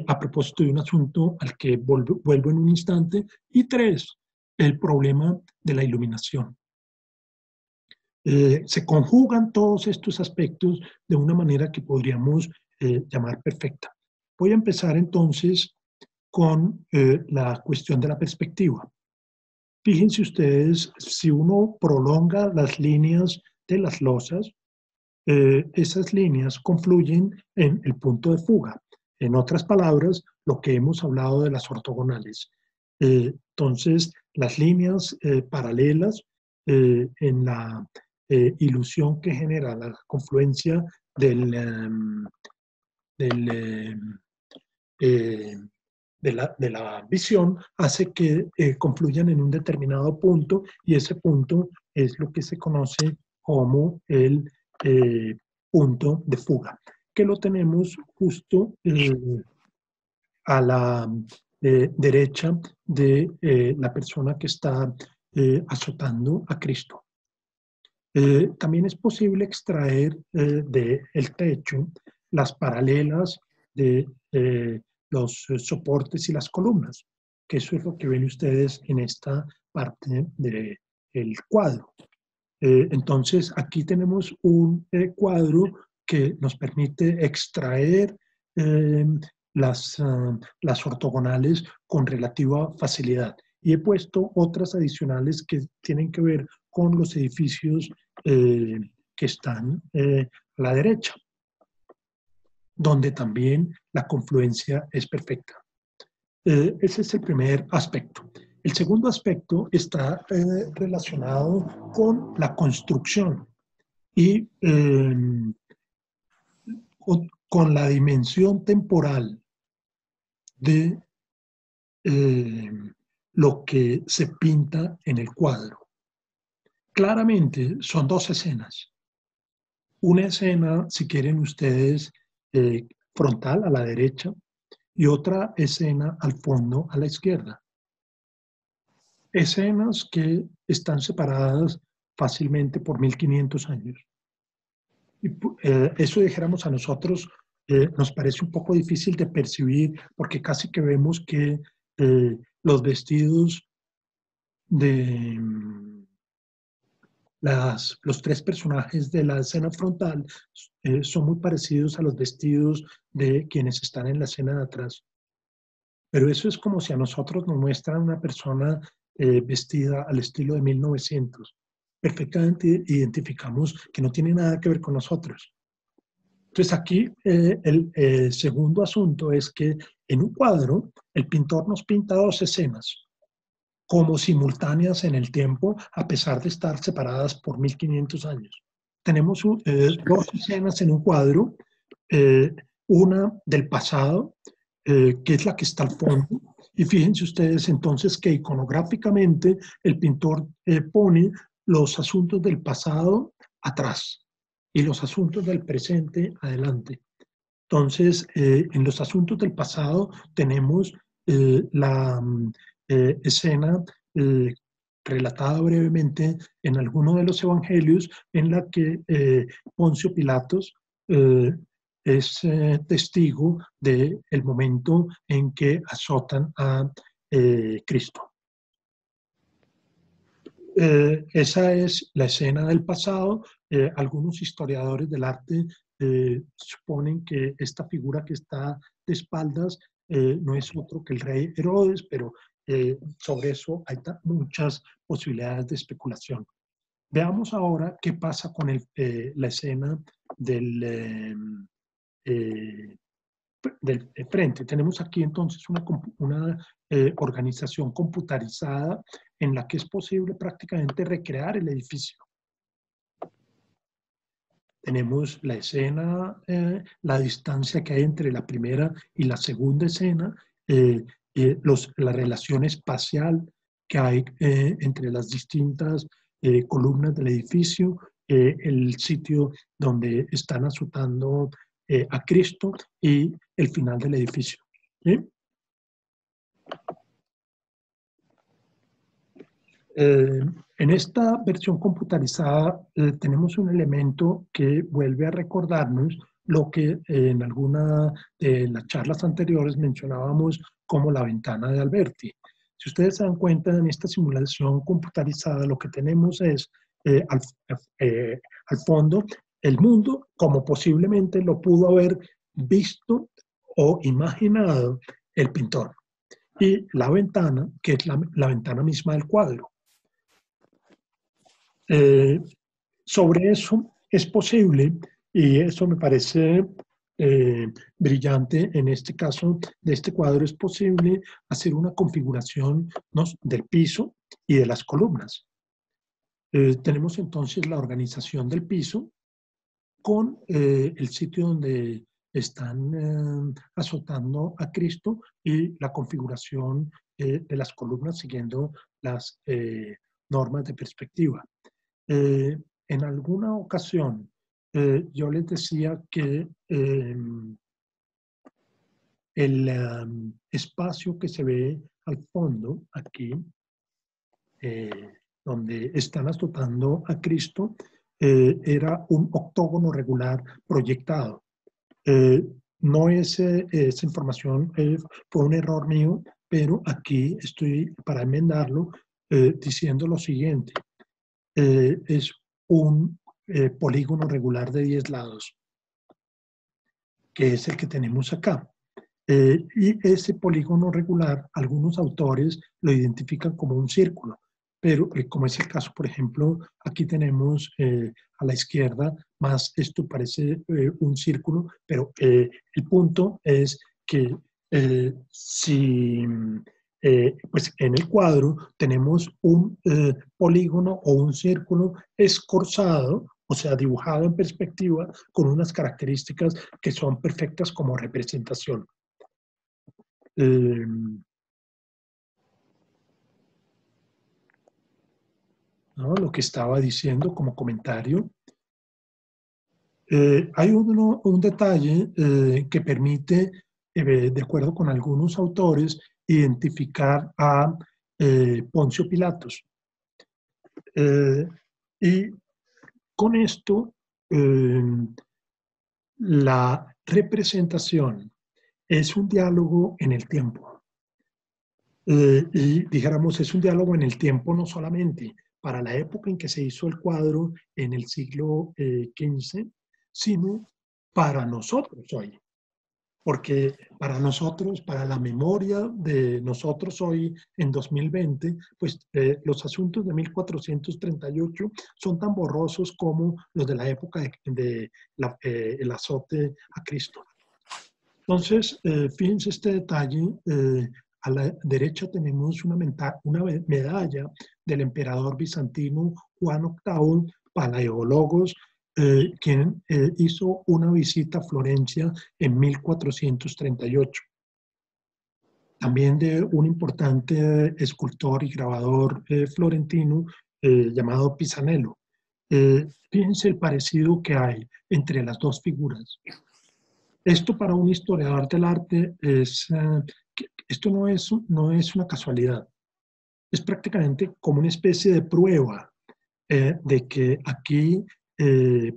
a propósito de un asunto al que vuelvo en un instante. Y tres, el problema de la iluminación. Se conjugan todos estos aspectos de una manera que podríamos llamar perfecta. Voy a empezar entonces con la cuestión de la perspectiva. Fíjense ustedes, si uno prolonga las líneas de las losas, esas líneas confluyen en el punto de fuga. En otras palabras, lo que hemos hablado de las ortogonales. Entonces, las líneas paralelas en la ilusión que genera la confluencia de la visión hace que confluyan en un determinado punto, y ese punto es lo que se conoce como el punto de fuga, que lo tenemos justo a la derecha de la persona que está azotando a Cristo. También es posible extraer del techo las paralelas de los soportes y las columnas, que eso es lo que ven ustedes en esta parte del cuadro. Entonces, aquí tenemos un cuadro que nos permite extraer las ortogonales con relativa facilidad. Y he puesto otras adicionales que tienen que ver con los edificios que están a la derecha, donde también la confluencia es perfecta. Ese es el primer aspecto. El segundo aspecto está relacionado con la construcción y con la dimensión temporal de lo que se pinta en el cuadro. Claramente son dos escenas. Una escena, si quieren ustedes, frontal a la derecha, y otra escena al fondo a la izquierda. Escenas que están separadas fácilmente por 1500 años. Y eso, dijéramos, a nosotros nos parece un poco difícil de percibir, porque casi que vemos que los vestidos de los tres personajes de la escena frontal son muy parecidos a los vestidos de quienes están en la escena de atrás. Pero eso es como si a nosotros nos muestran una persona vestida al estilo de 1900. Perfectamente identificamos que no tiene nada que ver con nosotros. Entonces aquí el segundo asunto es que en un cuadro el pintor nos pinta dos escenas como simultáneas en el tiempo, a pesar de estar separadas por 1500 años. Tenemos dos escenas en un cuadro, una del pasado, que es la que está al fondo, y fíjense ustedes entonces que iconográficamente el pintor pone los asuntos del pasado atrás y los asuntos del presente adelante. Entonces, en los asuntos del pasado tenemos la escena eh, relatada brevemente en alguno de los evangelios en la que Poncio Pilatos eh, es testigo del momento en que azotan a Cristo. Esa es la escena del pasado. Algunos historiadores del arte suponen que esta figura que está de espaldas no es otro que el rey Herodes, pero sobre eso hay muchas posibilidades de especulación. Veamos ahora qué pasa con la escena del frente. Tenemos aquí entonces una organización computarizada en la que es posible prácticamente recrear el edificio. Tenemos la escena, la distancia que hay entre la primera y la segunda escena, la relación espacial que hay entre las distintas columnas del edificio, el sitio donde están azotando a Cristo y el final del edificio. ¿Sí? En esta versión computarizada tenemos un elemento que vuelve a recordarnos lo que en alguna de las charlas anteriores mencionábamos como la ventana de Alberti. Si ustedes se dan cuenta, en esta simulación computarizada lo que tenemos es al fondo el mundo como posiblemente lo pudo haber visto o imaginado el pintor, y la ventana, que es la ventana misma del cuadro. Sobre eso es posible, y eso me parece brillante en este caso de este cuadro, es posible hacer una configuración, ¿no?, del piso y de las columnas. Tenemos entonces la organización del piso con el sitio donde están azotando a Cristo y la configuración de las columnas siguiendo las normas de perspectiva. En alguna ocasión yo les decía que el espacio que se ve al fondo, aquí, donde están azotando a Cristo, era un octógono regular proyectado. No es esa información, fue un error mío, pero aquí estoy para enmendarlo diciendo lo siguiente. Es un polígono regular de 10 lados, que es el que tenemos acá. Y ese polígono regular, algunos autores lo identifican como un círculo, pero como es el caso, por ejemplo, aquí tenemos a la izquierda, más esto parece un círculo, pero el punto es que si pues en el cuadro tenemos un polígono o un círculo escorzado, o sea, dibujado en perspectiva con unas características que son perfectas como representación. ¿No? Lo que estaba diciendo como comentario. Hay un detalle que permite, de acuerdo con algunos autores, identificar a Poncio Pilatos. Y con esto, la representación es un diálogo en el tiempo. Y dijéramos, es un diálogo en el tiempo no solamente para la época en que se hizo el cuadro en el siglo XV, sino para nosotros hoy. porque para nosotros, para la memoria de nosotros hoy en 2020, pues los asuntos de 1438 son tan borrosos como los de la época el azote a Cristo. Entonces, fíjense este detalle. A la derecha tenemos una medalla del emperador bizantino Juan VIII, Palaiologos, quien hizo una visita a Florencia en 1438. También de un importante escultor y grabador florentino llamado Pisanello. Fíjense el parecido que hay entre las dos figuras. Esto para un historiador del arte esto no es una casualidad. Es prácticamente como una especie de prueba de que aquí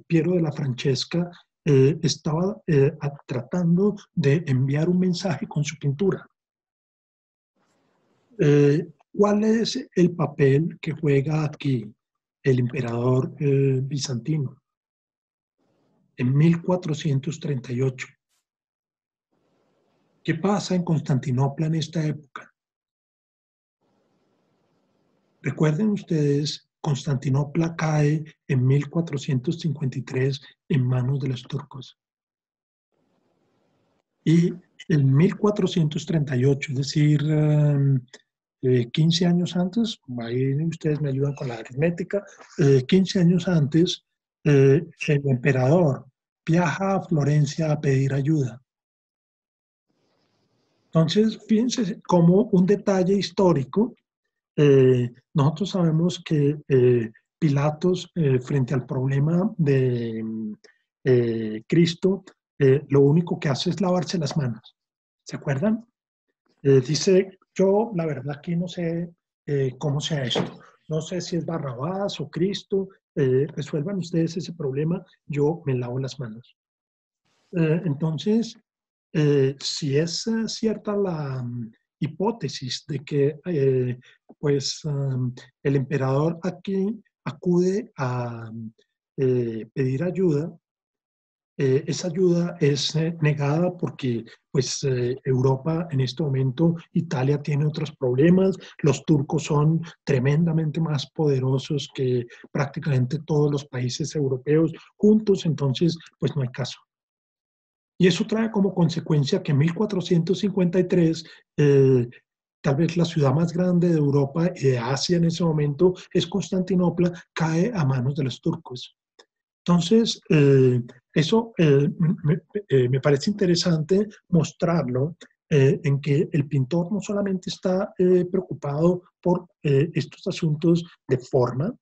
Piero de la Francesca estaba tratando de enviar un mensaje con su pintura. ¿Cuál es el papel que juega aquí el emperador bizantino? En 1438. ¿Qué pasa en Constantinopla en esta época? Recuerden ustedes, Constantinopla cae en 1453 en manos de los turcos. Y en 1438, es decir, 15 años antes, ahí ustedes me ayudan con la aritmética, 15 años antes, el emperador viaja a Florencia a pedir ayuda. Entonces, fíjense como un detalle histórico. Nosotros sabemos que Pilatos, frente al problema de Cristo, lo único que hace es lavarse las manos. ¿Se acuerdan? Dice, yo la verdad aquí no sé cómo sea esto. No sé si es Barrabás o Cristo. Resuelvan ustedes ese problema. Yo me lavo las manos. Entonces, si es cierta la hipótesis de que el emperador aquí acude a pedir ayuda, esa ayuda es negada porque pues, Europa en este momento, Italia tiene otros problemas, los turcos son tremendamente más poderosos que prácticamente todos los países europeos juntos, entonces pues no hay caso. Y eso trae como consecuencia que en 1453, tal vez la ciudad más grande de Europa y de Asia en ese momento es Constantinopla, cae a manos de los turcos. Entonces, eso me parece interesante mostrarlo en que el pintor no solamente está preocupado por estos asuntos de forma,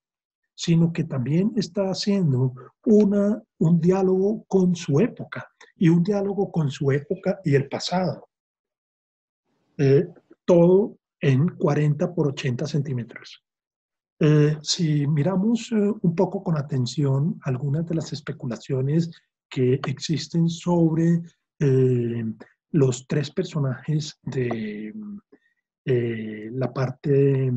sino que también está haciendo un diálogo con su época y un diálogo con su época y el pasado. Todo en 40 por 80 centímetros. Si miramos un poco con atención algunas de las especulaciones que existen sobre los tres personajes de la parte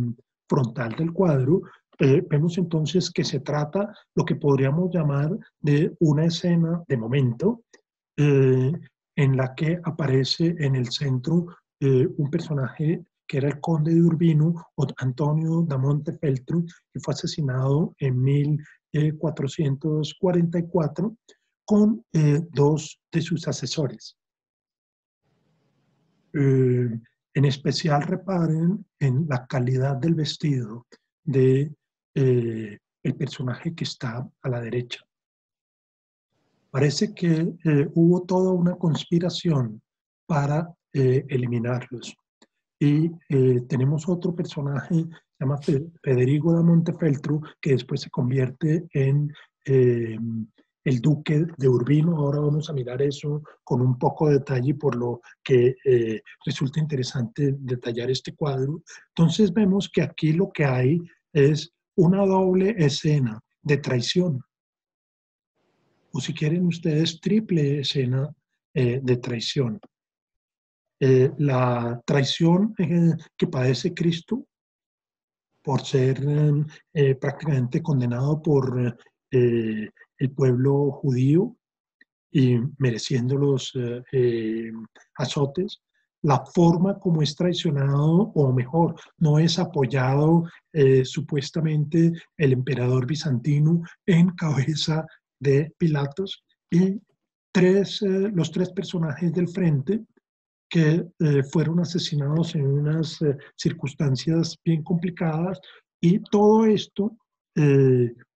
frontal del cuadro, vemos entonces que se trata lo que podríamos llamar de una escena de momento en la que aparece en el centro un personaje que era el conde de Urbino, Antonio da Montefeltro, que fue asesinado en 1444 con dos de sus asesores. En especial reparen en la calidad del vestido de el personaje que está a la derecha. Parece que hubo toda una conspiración para eliminarlos. Y tenemos otro personaje, se llama Federico da Montefeltro, que después se convierte en el duque de Urbino. Ahora vamos a mirar eso con un poco de detalle, por lo que resulta interesante detallar este cuadro. Entonces vemos que aquí lo que hay es una doble escena de traición, o si quieren ustedes, triple escena de traición. La traición que padece Cristo por ser prácticamente condenado por el pueblo judío y mereciendo los azotes, la forma como es traicionado, o mejor, no es apoyado supuestamente el emperador bizantino en cabeza de Pilatos, y los tres personajes del frente que fueron asesinados en unas circunstancias bien complicadas, y todo esto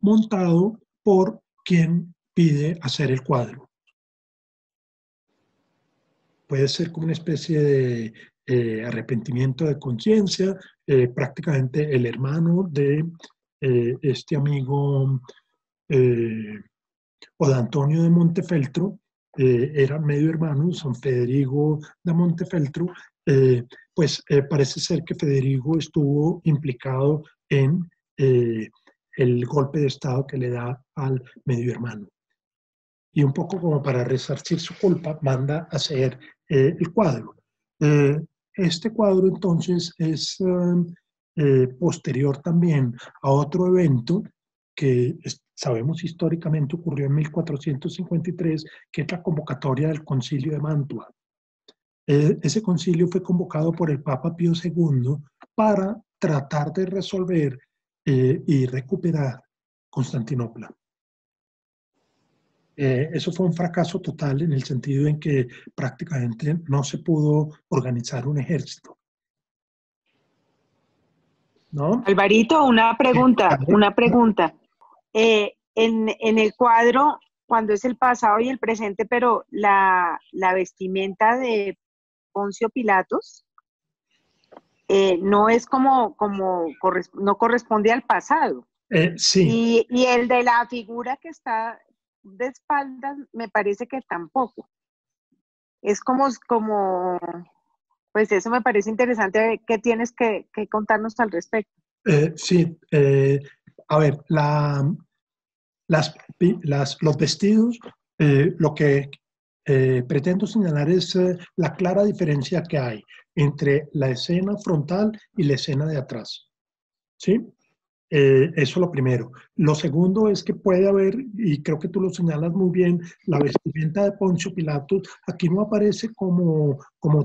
montado por quien pide hacer el cuadro. Puede ser como una especie de arrepentimiento de conciencia, prácticamente el hermano de este amigo o de Antonio de Montefeltro, eran medio hermanos, San Federico de Montefeltro, pues parece ser que Federico estuvo implicado en el golpe de Estado que le da al medio hermano. Y un poco como para resarcir su culpa, manda a hacer el cuadro. Este cuadro entonces es posterior también a otro evento que sabemos históricamente ocurrió en 1453, que es la convocatoria del Concilio de Mantua. Ese concilio fue convocado por el Papa Pío II para tratar de resolver y recuperar Constantinopla. Eso fue un fracaso total en el sentido en que prácticamente no se pudo organizar un ejército, ¿no? Alvarito, una pregunta, una pregunta. En el cuadro, cuando es el pasado y el presente, pero la vestimenta de Poncio Pilatos no es no corresponde al pasado. Sí. Y el de la figura que está de espaldas, me parece que tampoco. Es pues eso me parece interesante. ¿Qué tienes que contarnos al respecto? Sí, a ver, los vestidos, lo que pretendo señalar es la clara diferencia que hay entre la escena frontal y la escena de atrás, ¿sí? Eso lo primero. Lo segundo es que puede haber, y creo que tú lo señalas muy bien, la vestimenta de Poncio Pilatos aquí no aparece como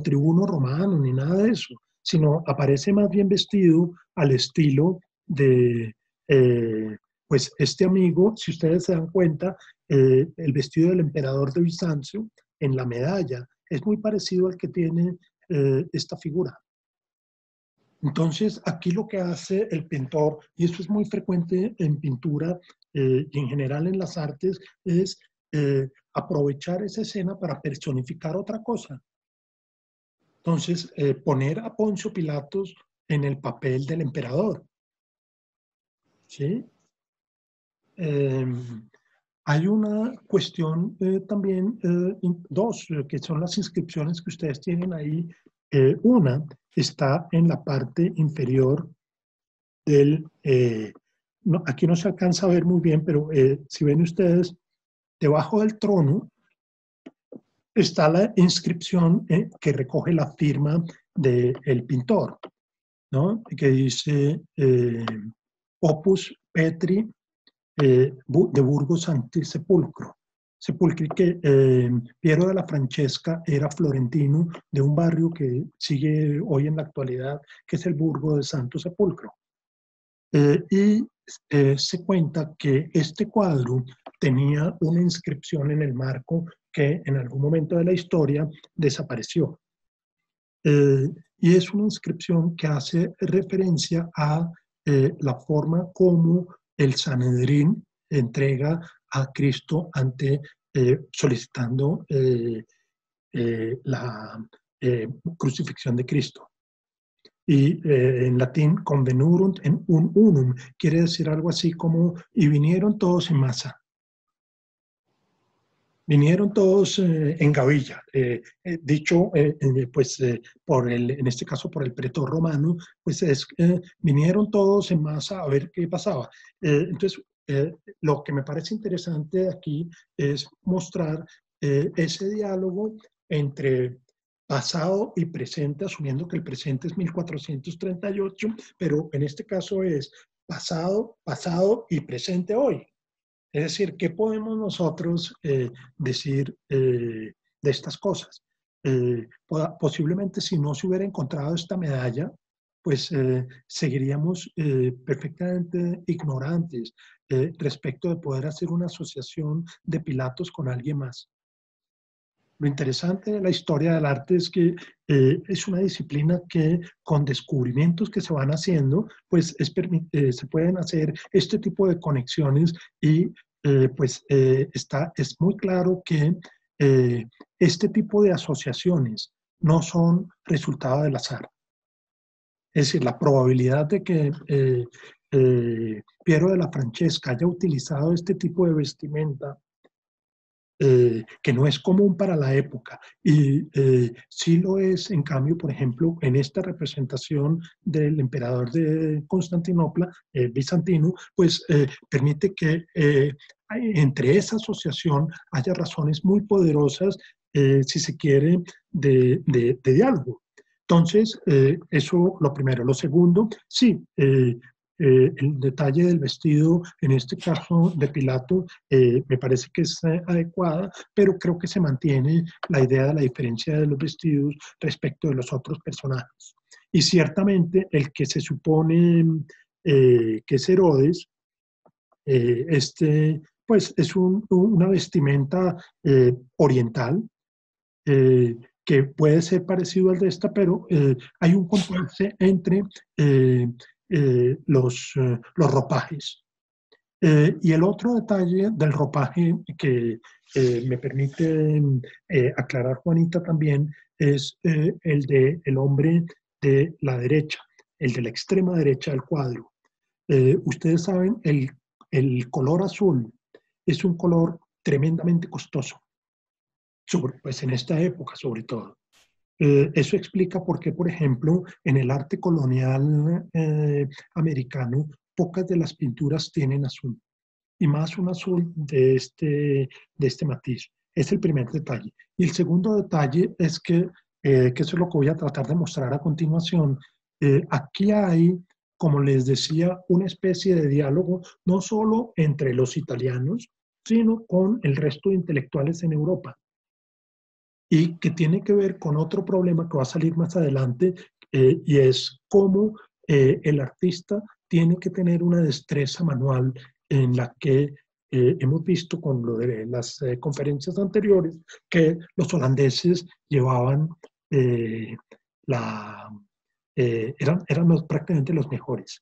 tribuno romano ni nada de eso, sino aparece más bien vestido al estilo de, pues este amigo, si ustedes se dan cuenta, el vestido del emperador de Bizancio en la medalla es muy parecido al que tiene esta figura. Entonces, aquí lo que hace el pintor, y eso es muy frecuente en pintura y en general en las artes, es aprovechar esa escena para personificar otra cosa. Entonces, poner a Poncio Pilatos en el papel del emperador. ¿Sí? Hay una cuestión también, dos, que son las inscripciones que ustedes tienen ahí. Una está en la parte inferior del... aquí no se alcanza a ver muy bien, pero si ven ustedes, debajo del trono está la inscripción que recoge la firma del pintor, ¿no? Que dice Opus Petri de Burgos Sancti Sepulcro. Sepulcri, que Piero de la Francesca era florentino de un barrio que sigue hoy en la actualidad, que es el Burgo de Santo Sepulcro. Y se cuenta que este cuadro tenía una inscripción en el marco que en algún momento de la historia desapareció. Y es una inscripción que hace referencia a la forma como el Sanedrín entrega a Cristo solicitando la crucifixión de Cristo. Y en latín, convenurunt en un unum, quiere decir algo así como, y vinieron todos en masa. Vinieron todos en gavilla, dicho pues en este caso por el pretor romano, pues vinieron todos en masa a ver qué pasaba. Entonces, lo que me parece interesante aquí es mostrar ese diálogo entre pasado y presente, asumiendo que el presente es 1438, pero en este caso es pasado, pasado y presente hoy. Es decir, ¿qué podemos nosotros decir de estas cosas? Posiblemente si no se hubiera encontrado esta medalla, pues seguiríamos perfectamente ignorantes respecto de poder hacer una asociación de Pilatos con alguien más. Lo interesante de la historia del arte es que es una disciplina que con descubrimientos que se van haciendo, pues se pueden hacer este tipo de conexiones y es muy claro que este tipo de asociaciones no son resultado del azar. Es decir, la probabilidad de que Piero de la Francesca haya utilizado este tipo de vestimenta que no es común para la época y sí lo es, en cambio, por ejemplo, en esta representación del emperador de Constantinopla, bizantino, pues permite que entre esa asociación haya razones muy poderosas, si se quiere, de diálogo. Entonces, eso lo primero. Lo segundo, sí, el detalle del vestido, en este caso de Pilato, me parece que es adecuada, pero creo que se mantiene la idea de la diferencia de los vestidos respecto de los otros personajes. Y ciertamente el que se supone que es Herodes, pues es una vestimenta oriental, que puede ser parecido al de esta, pero hay un contraste entre los ropajes. Y el otro detalle del ropaje que me permite aclarar Juanita también es el del hombre de la derecha, el de la extrema derecha del cuadro. Ustedes saben, el color azul es un color tremendamente costoso, pues en esta época sobre todo. Eso explica por qué, por ejemplo, en el arte colonial americano, pocas de las pinturas tienen azul, y más un azul de este matiz. Es el primer detalle. Y el segundo detalle es que eso es lo que voy a tratar de mostrar a continuación, aquí hay, como les decía, una especie de diálogo no solo entre los italianos, sino con el resto de intelectuales en Europa, y que tiene que ver con otro problema que va a salir más adelante, y es cómo el artista tiene que tener una destreza manual en la que hemos visto con lo de las conferencias anteriores que los holandeses llevaban eran prácticamente los mejores.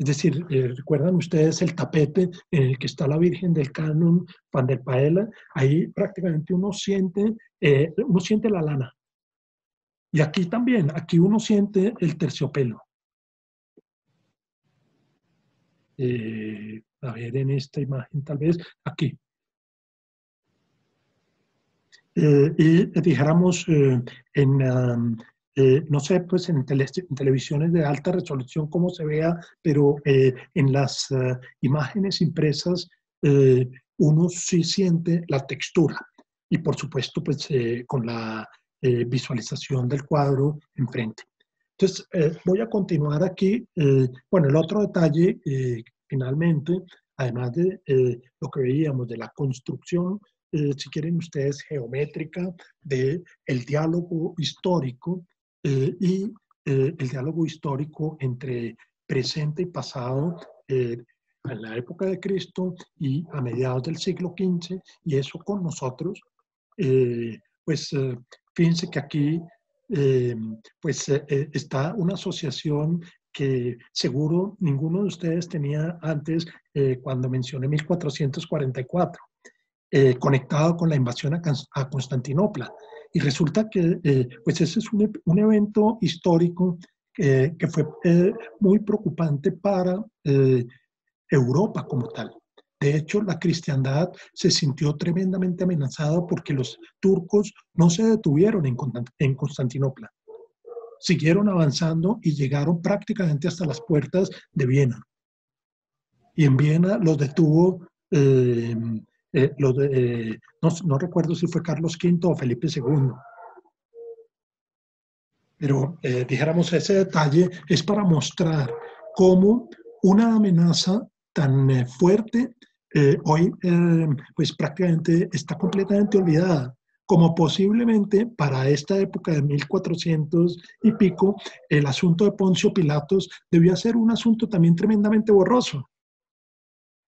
Es decir, ¿recuerdan ustedes el tapete en el que está la Virgen del Canon Van der Paela? Ahí prácticamente uno siente la lana. Y aquí también, aquí uno siente el terciopelo. A ver, en esta imagen tal vez, aquí. Y dijéramos no sé, pues en televisiones de alta resolución cómo se vea, pero en las imágenes impresas uno sí siente la textura y por supuesto pues con la visualización del cuadro enfrente. Entonces voy a continuar aquí. Bueno, el otro detalle finalmente, además de lo que veíamos de la construcción, si quieren ustedes, geométrica, del diálogo histórico, y el diálogo histórico entre presente y pasado en la época de Cristo y a mediados del siglo XV, y eso con nosotros, fíjense que aquí está una asociación que seguro ninguno de ustedes tenía antes cuando mencioné 1444. Conectado con la invasión a Constantinopla. Y resulta que pues ese es un evento histórico que fue muy preocupante para Europa como tal. De hecho, la cristiandad se sintió tremendamente amenazada porque los turcos no se detuvieron en Constantinopla. Siguieron avanzando y llegaron prácticamente hasta las puertas de Viena. Y en Viena los detuvo no recuerdo si fue Carlos V o Felipe II. Pero dijéramos, ese detalle es para mostrar cómo una amenaza tan fuerte hoy pues prácticamente está completamente olvidada, como posiblemente para esta época de 1400 y pico, el asunto de Poncio Pilatos debía ser un asunto también tremendamente borroso.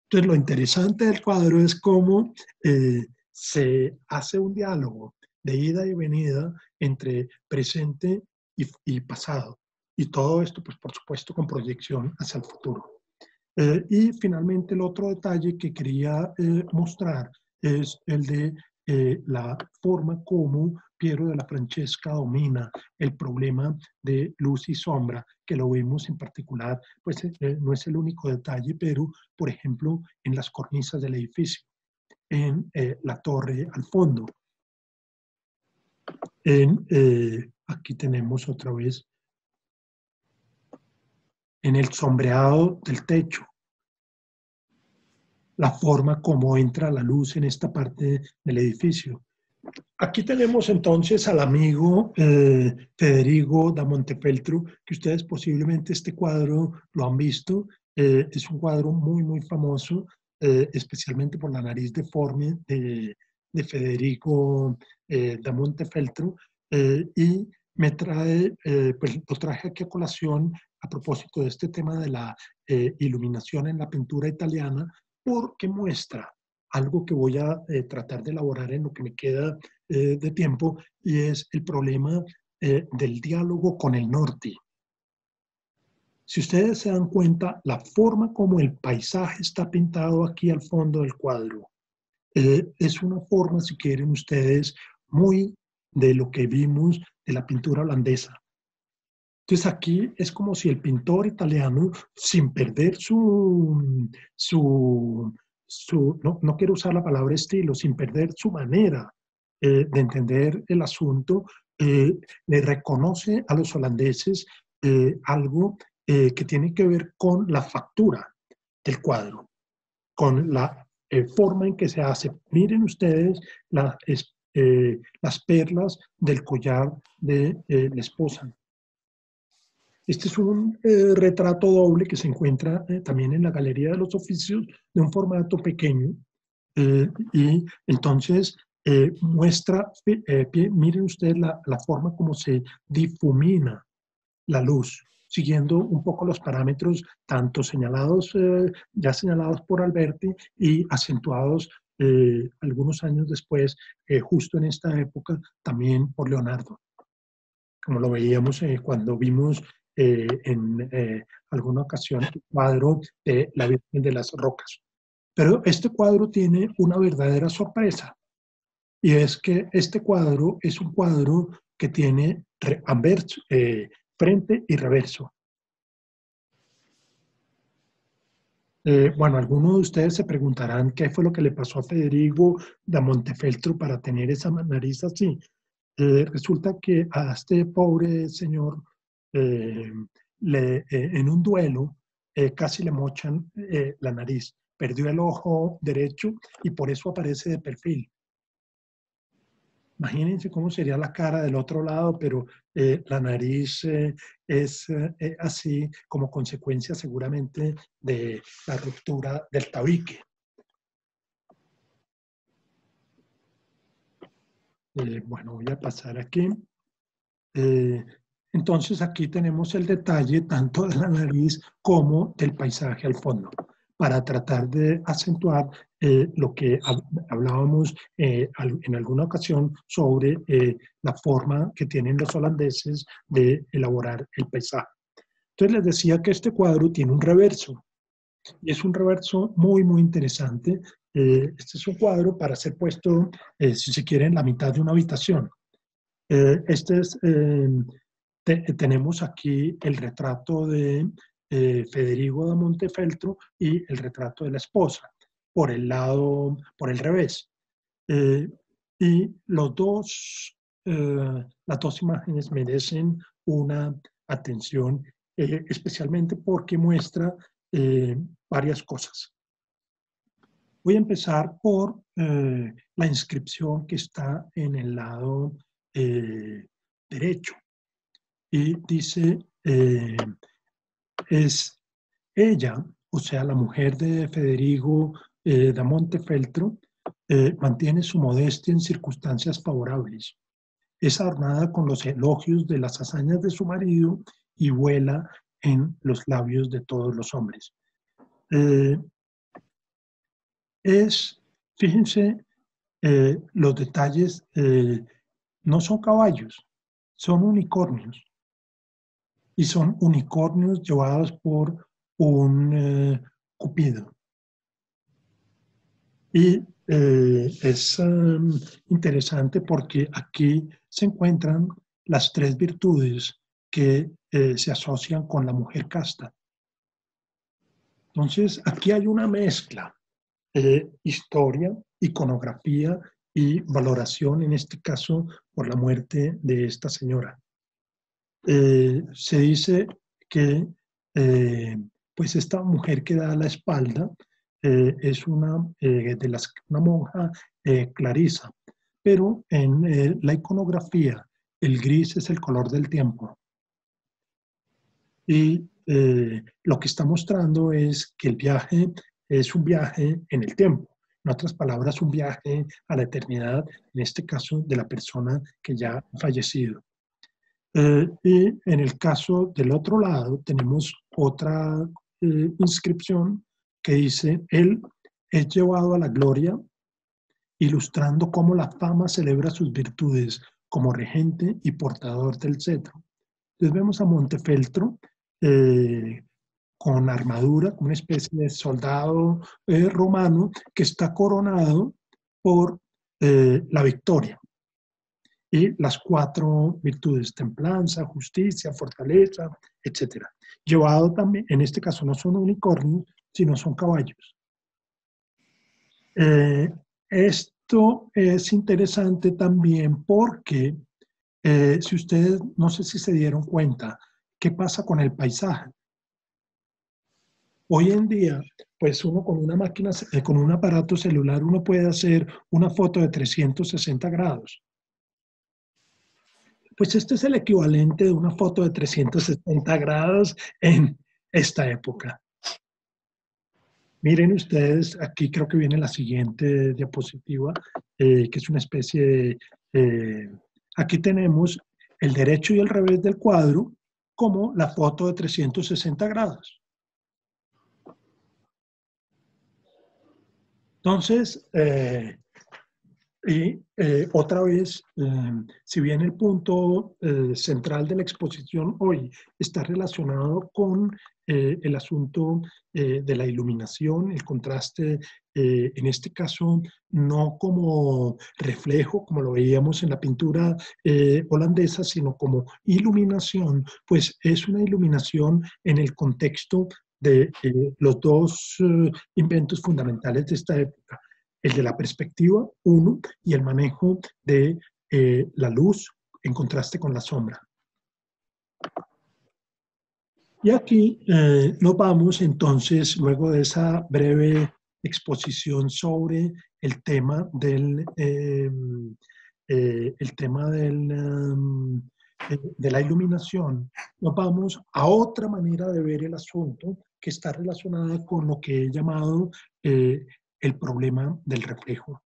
Entonces, lo interesante del cuadro es cómo se hace un diálogo de ida y venida entre presente y pasado. Y todo esto, pues, por supuesto, con proyección hacia el futuro. Y finalmente, el otro detalle que quería mostrar es el de la forma como Piero de la Francesca domina el problema de luz y sombra, que lo vemos en particular, pues no es el único detalle, pero por ejemplo en las cornisas del edificio, en la torre al fondo. Aquí tenemos otra vez en el sombreado del techo, la forma como entra la luz en esta parte del edificio. Aquí tenemos entonces al amigo Federigo da Montefeltro, que ustedes posiblemente este cuadro lo han visto. Es un cuadro muy, muy famoso, especialmente por la nariz deforme de Federico da Montefeltro. Y me trae, pues lo traje aquí a colación a propósito de este tema de la iluminación en la pintura italiana, porque muestra algo que voy a tratar de elaborar en lo que me queda de tiempo, y es el problema del diálogo con el norte. Si ustedes se dan cuenta, la forma como el paisaje está pintado aquí al fondo del cuadro es una forma, si quieren ustedes, muy de lo que vimos de la pintura holandesa. Entonces aquí es como si el pintor italiano, sin perder no quiero usar la palabra estilo, sin perder su manera de entender el asunto, le reconoce a los holandeses algo que tiene que ver con la factura del cuadro, con la forma en que se hace. Miren ustedes las perlas del collar de la esposa. Este es un retrato doble que se encuentra también en la Galería de los Oficios, de un formato pequeño. Y entonces muestra, miren ustedes la forma como se difumina la luz, siguiendo un poco los parámetros tanto señalados, ya señalados por Alberti y acentuados algunos años después, justo en esta época, también por Leonardo, como lo veíamos cuando vimos en alguna ocasión el cuadro de la Virgen de las Rocas. Pero este cuadro tiene una verdadera sorpresa, y es que este cuadro es un cuadro que tiene frente y reverso. Bueno, algunos de ustedes se preguntarán qué fue lo que le pasó a Federigo da Montefeltro para tener esa nariz así. Resulta que a este pobre señor en un duelo casi le mochan la nariz. Perdió el ojo derecho y por eso aparece de perfil. Imagínense cómo sería la cara del otro lado, pero la nariz es así como consecuencia seguramente de la ruptura del tabique. Bueno, voy a pasar aquí. Entonces aquí tenemos el detalle tanto de la nariz como del paisaje al fondo, para tratar de acentuar lo que hablábamos en alguna ocasión sobre la forma que tienen los holandeses de elaborar el paisaje. Entonces les decía que este cuadro tiene un reverso, y es un reverso muy, muy interesante. Este es un cuadro para ser puesto, si se quiere, en la mitad de una habitación. Tenemos aquí el retrato de Federigo da Montefeltro y el retrato de la esposa, por el lado, por el revés. Y las dos imágenes merecen una atención, especialmente porque muestra varias cosas. Voy a empezar por la inscripción que está en el lado derecho. Y dice, es ella, o sea, la mujer de Federigo da Montefeltro mantiene su modestia en circunstancias favorables. Es adornada con los elogios de las hazañas de su marido y vuela en los labios de todos los hombres. Fíjense, los detalles no son caballos, son unicornios. Y son unicornios llevados por un cupido. Y es interesante porque aquí se encuentran las tres virtudes que se asocian con la mujer casta. Entonces, aquí hay una mezcla, historia, iconografía y valoración, en este caso, por la muerte de esta señora. Se dice que pues esta mujer que da la espalda es una monja clarisa, pero en la iconografía el gris es el color del tiempo. Y lo que está mostrando es que el viaje es un viaje en el tiempo. En otras palabras, un viaje a la eternidad, en este caso de la persona que ya ha fallecido. Y en el caso del otro lado tenemos otra inscripción que dice: Él es llevado a la gloria, ilustrando cómo la fama celebra sus virtudes como regente y portador del cetro. Entonces vemos a Montefeltro con armadura, como una especie de soldado romano que está coronado por la victoria. Y las cuatro virtudes: templanza, justicia, fortaleza, etc. Llevado también, en este caso no son unicornios, sino son caballos. Esto es interesante también porque si ustedes, no sé si se dieron cuenta, ¿qué pasa con el paisaje? Hoy en día, pues uno con una máquina, con un aparato celular, uno puede hacer una foto de 360 grados. Pues este es el equivalente de una foto de 360 grados en esta época. Miren ustedes, aquí creo que viene la siguiente diapositiva, que es una especie de... aquí tenemos el derecho y el revés del cuadro como la foto de 360 grados. Entonces, otra vez, si bien el punto central de la exposición hoy está relacionado con el asunto de la iluminación, el contraste, en este caso no como reflejo, como lo veíamos en la pintura holandesa, sino como iluminación, pues es una iluminación en el contexto de los dos inventos fundamentales de esta época: el de la perspectiva, uno, y el manejo de la luz en contraste con la sombra. Y aquí nos vamos entonces, luego de esa breve exposición sobre el tema de la iluminación, nos vamos a otra manera de ver el asunto que está relacionada con lo que he llamado el problema del reflejo.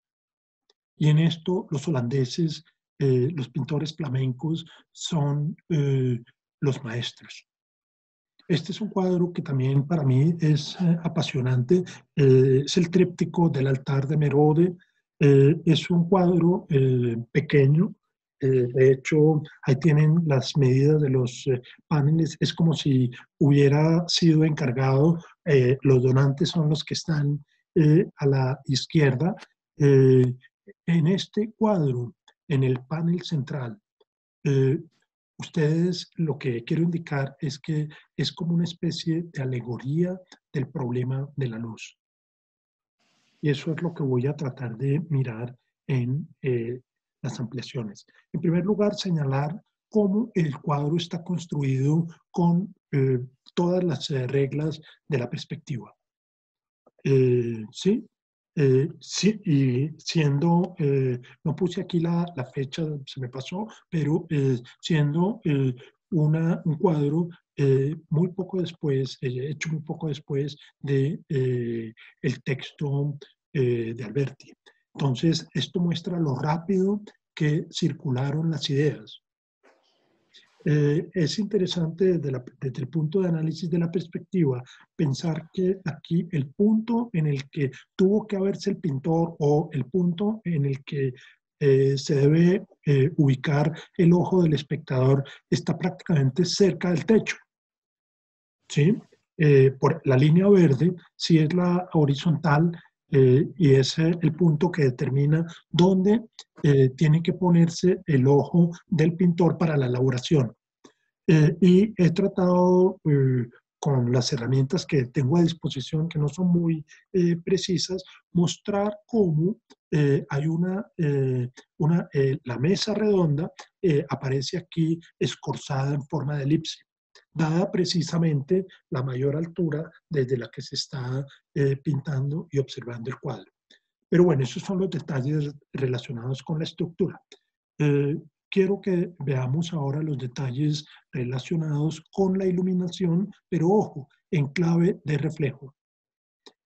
Y en esto los holandeses, los pintores flamencos, son los maestros. Este es un cuadro que también para mí es apasionante. Es el tríptico del altar de Merode. Es un cuadro pequeño. De hecho, ahí tienen las medidas de los paneles. Es como si hubiera sido encargado. Los donantes son los que están a la izquierda. En este cuadro, en el panel central, ustedes, lo que quiero indicar es que es como una especie de alegoría del problema de la luz. Y eso es lo que voy a tratar de mirar en las ampliaciones. En primer lugar, señalar cómo el cuadro está construido con todas las reglas de la perspectiva. ¿Sí? Sí, y siendo, no puse aquí la fecha, se me pasó, pero siendo un cuadro muy poco después, hecho muy poco después de el texto de Alberti. Entonces, esto muestra lo rápido que circularon las ideas. Es interesante desde el punto de análisis de la perspectiva pensar que aquí el punto en el que tuvo que haberse el pintor o el punto en el que se debe ubicar el ojo del espectador está prácticamente cerca del techo, ¿sí? Por la línea verde, si es la horizontal, y es el punto que determina dónde tiene que ponerse el ojo del pintor para la elaboración. Y he tratado con las herramientas que tengo a disposición, que no son muy precisas, mostrar cómo hay la mesa redonda aparece aquí escorzada en forma de elipse, dada precisamente la mayor altura desde la que se está pintando y observando el cuadro. Pero bueno, esos son los detalles relacionados con la estructura. Quiero que veamos ahora los detalles relacionados con la iluminación, pero ojo, en clave de reflejo.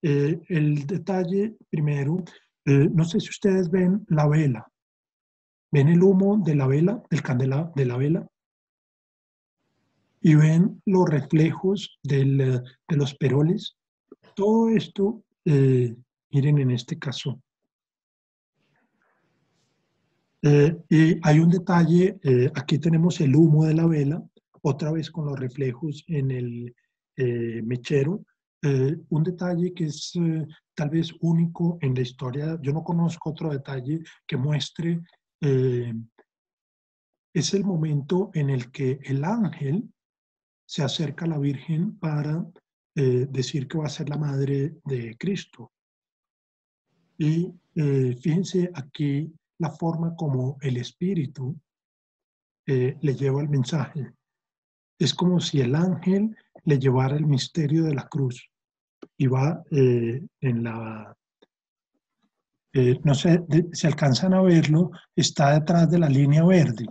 El detalle primero, no sé si ustedes ven la vela. ¿Ven el humo de la vela, del candela de la vela? Y ven los reflejos de los peroles. Todo esto, miren en este caso. Y hay un detalle, aquí tenemos el humo de la vela, otra vez con los reflejos en el mechero. Un detalle que es tal vez único en la historia, yo no conozco otro detalle que muestre, es el momento en el que el ángel se acerca a la Virgen para decir que va a ser la madre de Cristo. Y fíjense aquí la forma como el Espíritu le lleva el mensaje. Es como si el ángel le llevara el misterio de la cruz. Y va en la... no sé si alcanzan a verlo, está detrás de la línea verde.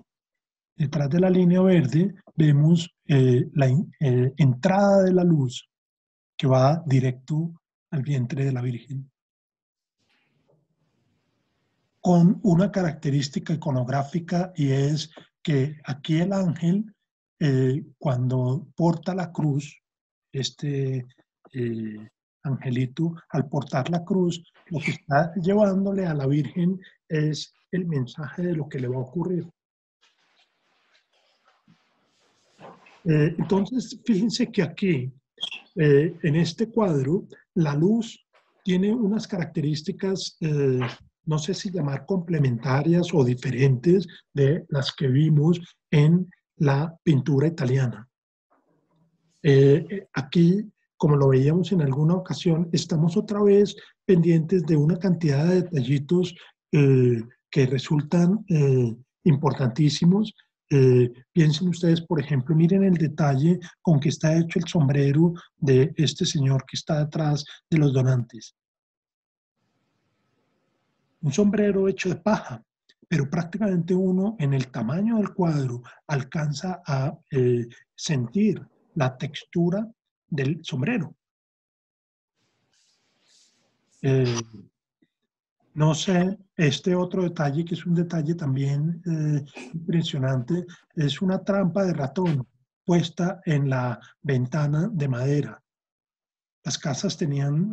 Detrás de la línea verde vemos la entrada de la luz que va directo al vientre de la Virgen, con una característica iconográfica, y es que aquí el ángel, cuando porta la cruz, este angelito, al portar la cruz, lo que está llevándole a la Virgen es el mensaje de lo que le va a ocurrir. Entonces, fíjense que aquí, en este cuadro, la luz tiene unas características, no sé si llamar complementarias o diferentes de las que vimos en la pintura italiana. Aquí, como lo veíamos en alguna ocasión, estamos otra vez pendientes de una cantidad de detallitos que resultan importantísimos. Piensen ustedes, por ejemplo, miren el detalle con que está hecho el sombrero de este señor que está detrás de los donantes. Un sombrero hecho de paja, pero prácticamente uno en el tamaño del cuadro alcanza a sentir la textura del sombrero. No sé, este otro detalle, que es un detalle también impresionante, es una trampa de ratón puesta en la ventana de madera. Las casas tenían,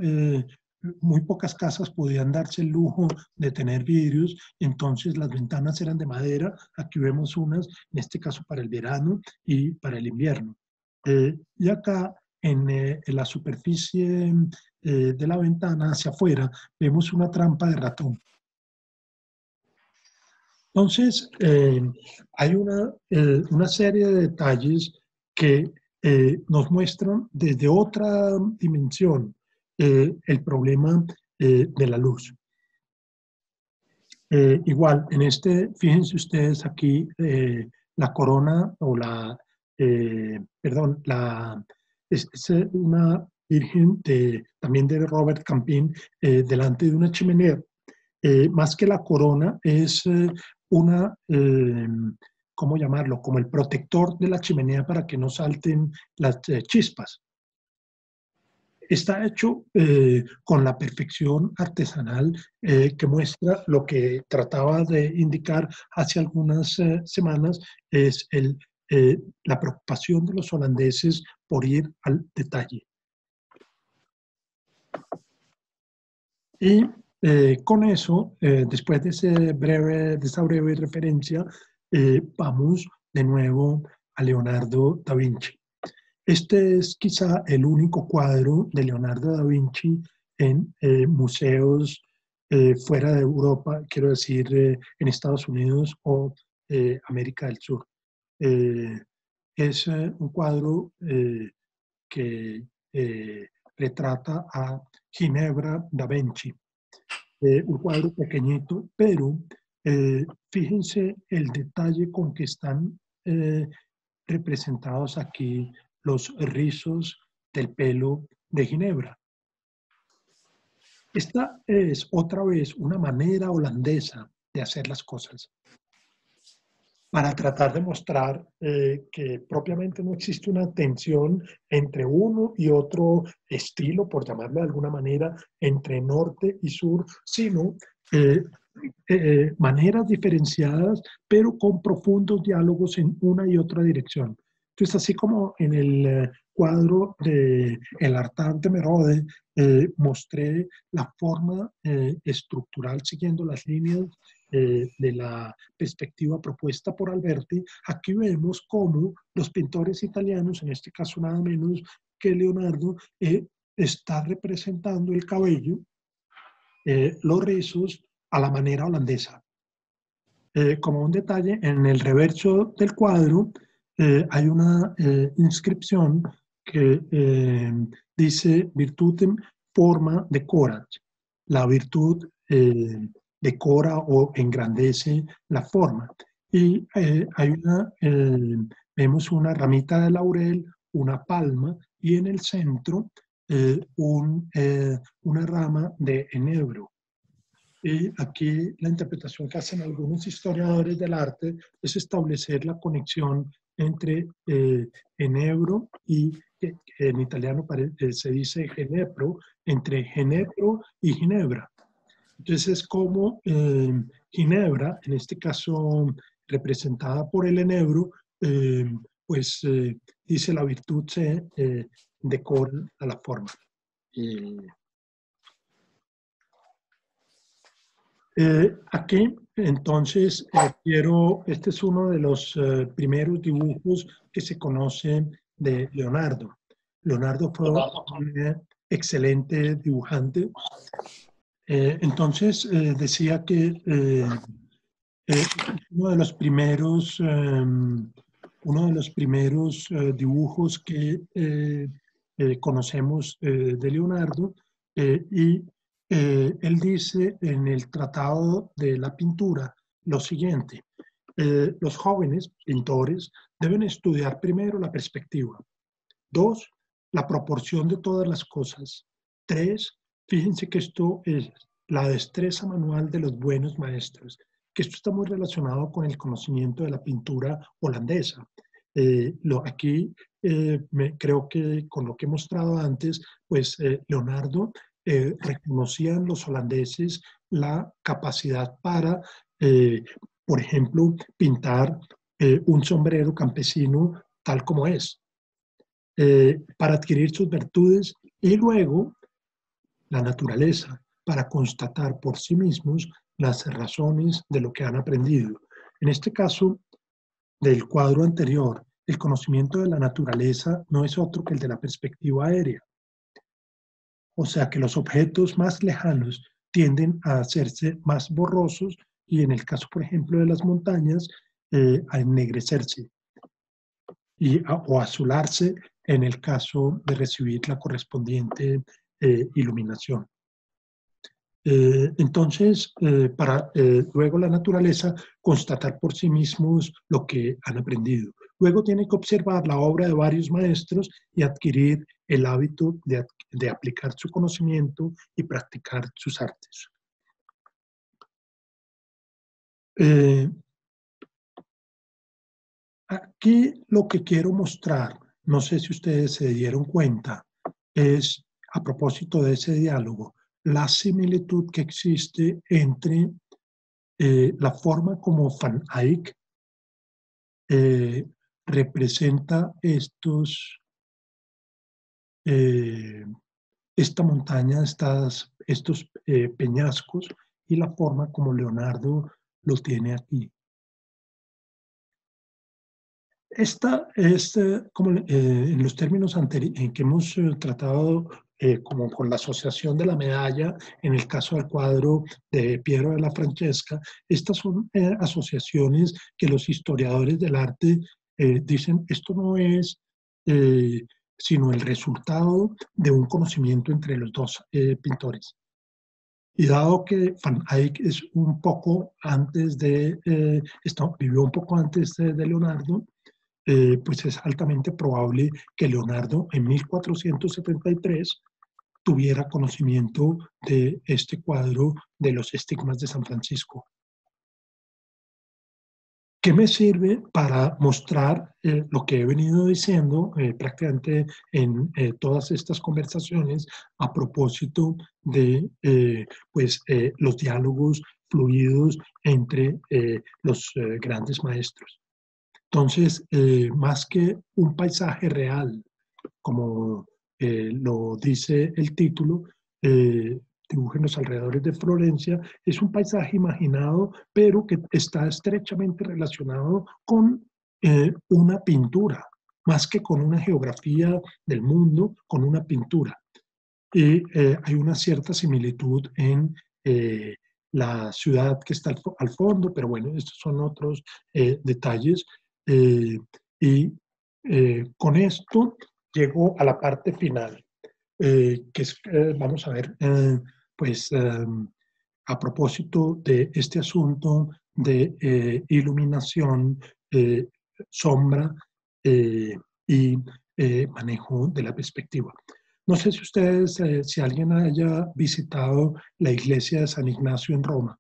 muy pocas casas podían darse el lujo de tener vidrios, entonces las ventanas eran de madera. Aquí vemos unas, en este caso para el verano y para el invierno. Y acá en la superficie de la ventana hacia afuera vemos una trampa de ratón. Entonces, hay una serie de detalles que nos muestran desde otra dimensión el problema de la luz. Igual, en este, fíjense ustedes aquí, la corona o perdón, es una virgen también de Robert Campin delante de una chimenea. Más que la corona, es una ¿cómo llamarlo? Como el protector de la chimenea para que no salten las chispas. Está hecho con la perfección artesanal que muestra lo que trataba de indicar hace algunas semanas, es la preocupación de los holandeses por ir al detalle. Y con eso, después de esa breve referencia, vamos de nuevo a Leonardo da Vinci. Este es quizá el único cuadro de Leonardo da Vinci en museos fuera de Europa, quiero decir, en Estados Unidos o América del Sur. Es un cuadro que retrata a Ginebra da Vinci, un cuadro pequeñito, pero fíjense el detalle con que están representados aquí los rizos del pelo de Ginebra. Esta es otra vez una manera holandesa de hacer las cosas para tratar de mostrar que propiamente no existe una tensión entre uno y otro estilo, por llamarlo de alguna manera, entre norte y sur, sino maneras diferenciadas, pero con profundos diálogos en una y otra dirección. Entonces, así como en el cuadro de El altar de Merode, mostré la forma estructural siguiendo las líneas de la perspectiva propuesta por Alberti, aquí vemos cómo los pintores italianos, en este caso nada menos que Leonardo, está representando el cabello, los rizos, a la manera holandesa. Como un detalle, en el reverso del cuadro hay una inscripción que dice Virtutem forma decorat. La virtud decora o engrandece la forma. Y vemos una ramita de laurel, una palma y en el centro una rama de enebro. Y aquí la interpretación que hacen algunos historiadores del arte es establecer la conexión entre enebro y, en italiano se dice ginepro, entre ginepro y ginebra. Entonces es como Ginebra, en este caso representada por el enebro, pues dice la virtud se decora a la forma. Aquí, entonces, este es uno de los primeros dibujos que se conocen de Leonardo. Leonardo fue un excelente dibujante. Entonces, decía que uno de los primeros dibujos que conocemos de Leonardo y él dice en el Tratado de la Pintura lo siguiente: los jóvenes pintores deben estudiar primero la perspectiva. 2, la proporción de todas las cosas. 3, fíjense que esto es la destreza manual de los buenos maestros, que esto está muy relacionado con el conocimiento de la pintura holandesa. Aquí creo que con lo que he mostrado antes, pues Leonardo reconocían los holandeses la capacidad para, por ejemplo, pintar un sombrero campesino tal como es, para adquirir sus virtudes, y luego la naturaleza, para constatar por sí mismos las razones de lo que han aprendido. En este caso, del cuadro anterior, el conocimiento de la naturaleza no es otro que el de la perspectiva aérea. O sea que los objetos más lejanos tienden a hacerse más borrosos y en el caso, por ejemplo, de las montañas, a ennegrecerse o azularse en el caso de recibir la correspondiente iluminación. Entonces, para luego la naturaleza constatar por sí mismos lo que han aprendido. Luego tiene que observar la obra de varios maestros y adquirir el hábito de aplicar su conocimiento y practicar sus artes. Aquí lo que quiero mostrar, no sé si ustedes se dieron cuenta, es, a propósito de ese diálogo, la similitud que existe entre la forma como Van Eyck representa esta montaña, estos peñascos, y la forma como Leonardo lo tiene aquí. Esta es, como en los términos en que hemos tratado, como con la asociación de la medalla, en el caso del cuadro de Piero della Francesca, estas son asociaciones que los historiadores del arte dicen, esto no es sino el resultado de un conocimiento entre los dos pintores. Y dado que Van Eyck es un poco antes vivió un poco antes de Leonardo, pues es altamente probable que Leonardo en 1473 tuviera conocimiento de este cuadro de los estigmas de San Francisco. ¿Qué me sirve para mostrar lo que he venido diciendo prácticamente en todas estas conversaciones a propósito de los diálogos fluidos entre los grandes maestros? Entonces, más que un paisaje real, como lo dice el título, Dibujo en los alrededores de Florencia, es un paisaje imaginado, pero que está estrechamente relacionado con una pintura, más que con una geografía del mundo, con una pintura. Y hay una cierta similitud en la ciudad que está al fondo, pero bueno, estos son otros detalles. Y con esto llego a la parte final, que es, vamos a ver, a propósito de este asunto de iluminación, sombra y manejo de la perspectiva. No sé si ustedes, si alguien haya visitado la iglesia de San Ignacio en Roma.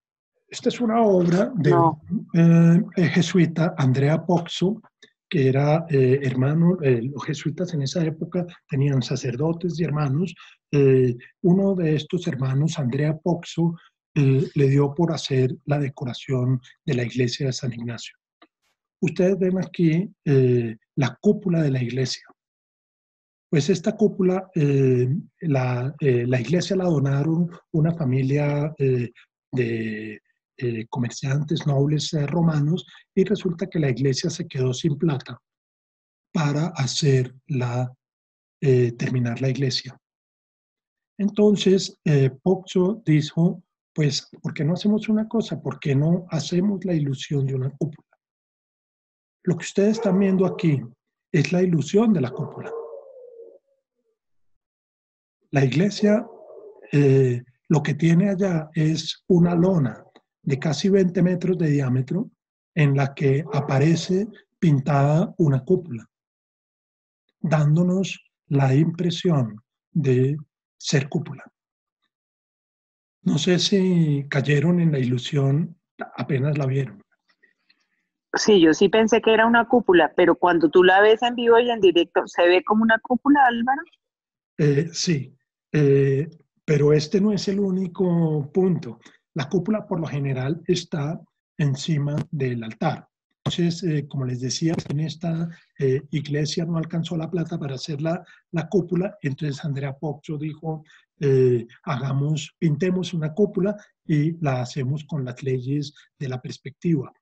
Esta es una obra de un jesuita, Andrea Pozzo, que era hermano. Los jesuitas en esa época tenían sacerdotes y hermanos. Uno de estos hermanos, Andrea Pozzo, le dio por hacer la decoración de la iglesia de San Ignacio. Ustedes ven aquí la cúpula de la iglesia. Pues esta cúpula, la iglesia la donaron una familia de comerciantes nobles romanos, y resulta que la iglesia se quedó sin plata para terminar la iglesia. Entonces, Pozzo dijo, pues, ¿por qué no hacemos una cosa? ¿Por qué no hacemos la ilusión de una cúpula? Lo que ustedes están viendo aquí es la ilusión de la cúpula. La iglesia, lo que tiene allá es una lona de casi 20 metros de diámetro en la que aparece pintada una cúpula, dándonos la impresión de ser cúpula. No sé si cayeron en la ilusión apenas la vieron. Sí, yo sí pensé que era una cúpula, pero cuando tú la ves en vivo y en directo, ¿se ve como una cúpula, Álvaro? Sí, pero este no es el único punto. La cúpula por lo general está encima del altar. Entonces, como les decía, en esta iglesia no alcanzó la plata para hacer la cúpula. Entonces Andrea Pozzo dijo, pintemos una cúpula y la hacemos con las leyes de la perspectiva.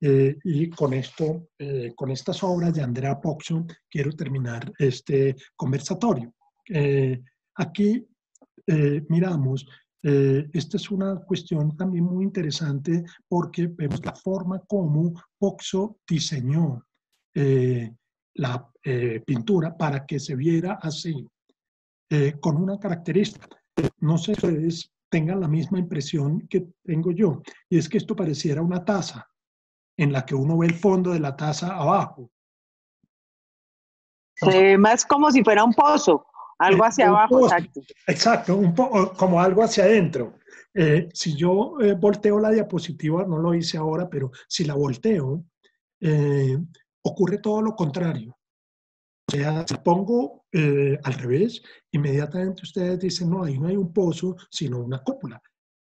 Y con esto, con estas obras de Andrea Pozzo, quiero terminar este conversatorio. Aquí miramos, esta es una cuestión también muy interesante, porque vemos la forma como Pozzo diseñó la pintura para que se viera así, con una característica. No sé si ustedes tengan la misma impresión que tengo yo, y es que esto pareciera una taza en la que uno ve el fondo de la taza abajo. Se ve más como si fuera un pozo, algo hacia abajo, exacto. Exacto, un poco como algo hacia adentro. Si yo volteo la diapositiva, no lo hice ahora, pero si la volteo, ocurre todo lo contrario. O sea, si pongo al revés, inmediatamente ustedes dicen, no, ahí no hay un pozo, sino una cúpula,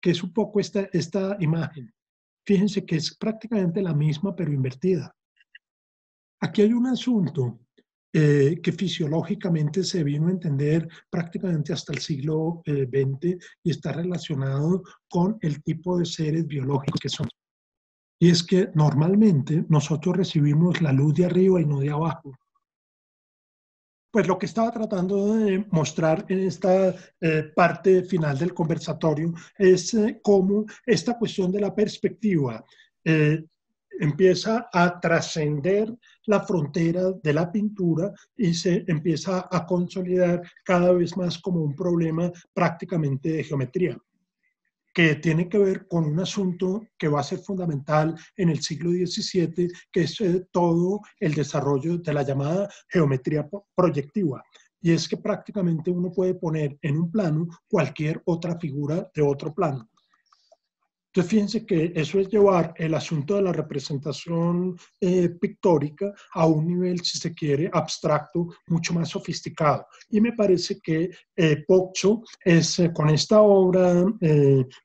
que es un poco esta imagen. Fíjense que es prácticamente la misma, pero invertida. Aquí hay un asunto que fisiológicamente se vino a entender prácticamente hasta el siglo XX y está relacionado con el tipo de seres biológicos que son. Y es que normalmente nosotros recibimos la luz de arriba y no de abajo. Pues lo que estaba tratando de mostrar en esta parte final del conversatorio es cómo esta cuestión de la perspectiva empieza a trascender la frontera de la pintura y se empieza a consolidar cada vez más como un problema prácticamente de geometría, que tiene que ver con un asunto que va a ser fundamental en el siglo XVII, que es todo el desarrollo de la llamada geometría proyectiva. Y es que prácticamente uno puede poner en un plano cualquier otra figura de otro plano. Entonces, fíjense que eso es llevar el asunto de la representación pictórica a un nivel, si se quiere, abstracto, mucho más sofisticado. Y me parece que Poccio es, con esta obra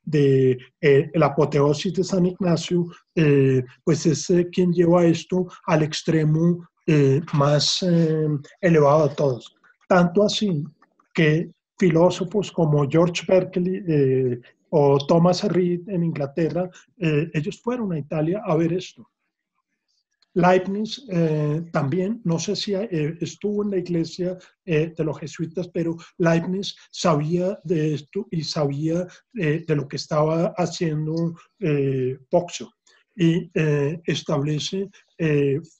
de la apoteosis de San Ignacio, pues es quien lleva esto al extremo más elevado de todos. Tanto así que filósofos como George Berkeley, o Thomas Reid en Inglaterra, ellos fueron a Italia a ver esto. Leibniz también, no sé si estuvo en la iglesia de los jesuitas, pero Leibniz sabía de esto y sabía de lo que estaba haciendo Poccio. Y establece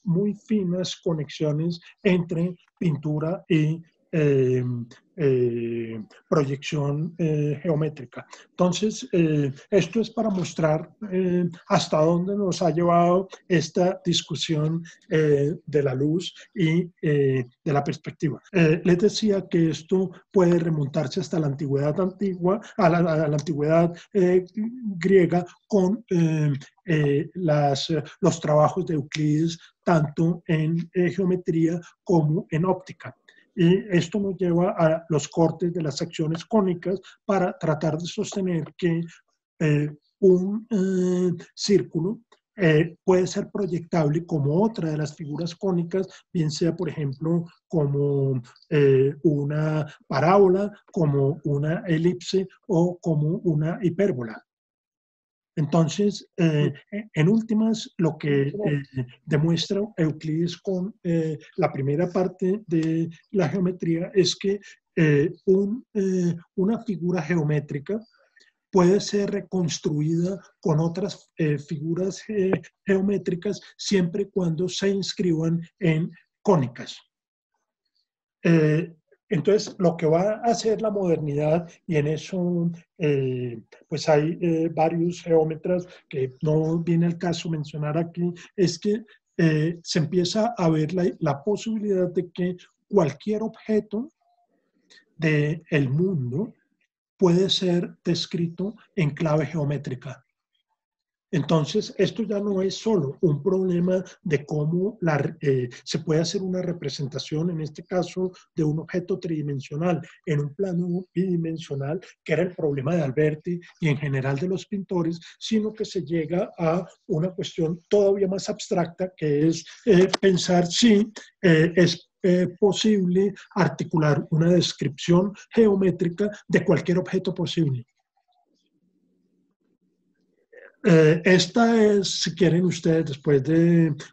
muy finas conexiones entre pintura y proyección geométrica. Entonces, esto es para mostrar hasta dónde nos ha llevado esta discusión de la luz y de la perspectiva. Les decía que esto puede remontarse hasta la antigüedad antigua, a la antigüedad griega con los trabajos de Euclides, tanto en geometría como en óptica. Y esto nos lleva a los cortes de las secciones cónicas para tratar de sostener que un círculo puede ser proyectable como otra de las figuras cónicas, bien sea, por ejemplo, como una parábola, como una elipse o como una hipérbola. Entonces, en últimas, lo que demuestra Euclides con la primera parte de la geometría es que una figura geométrica puede ser reconstruida con otras figuras geométricas siempre y cuando se inscriban en cónicas. Entonces, lo que va a hacer la modernidad, y en eso pues hay varios geómetras que no viene al caso mencionar aquí, es que se empieza a ver la posibilidad de que cualquier objeto del mundo puede ser descrito en clave geométrica. Entonces, esto ya no es solo un problema de cómo se puede hacer una representación, en este caso, de un objeto tridimensional en un plano bidimensional, que era el problema de Alberti y en general de los pintores, sino que se llega a una cuestión todavía más abstracta, que es pensar si es posible articular una descripción geométrica de cualquier objeto posible. Esta es, si quieren ustedes, después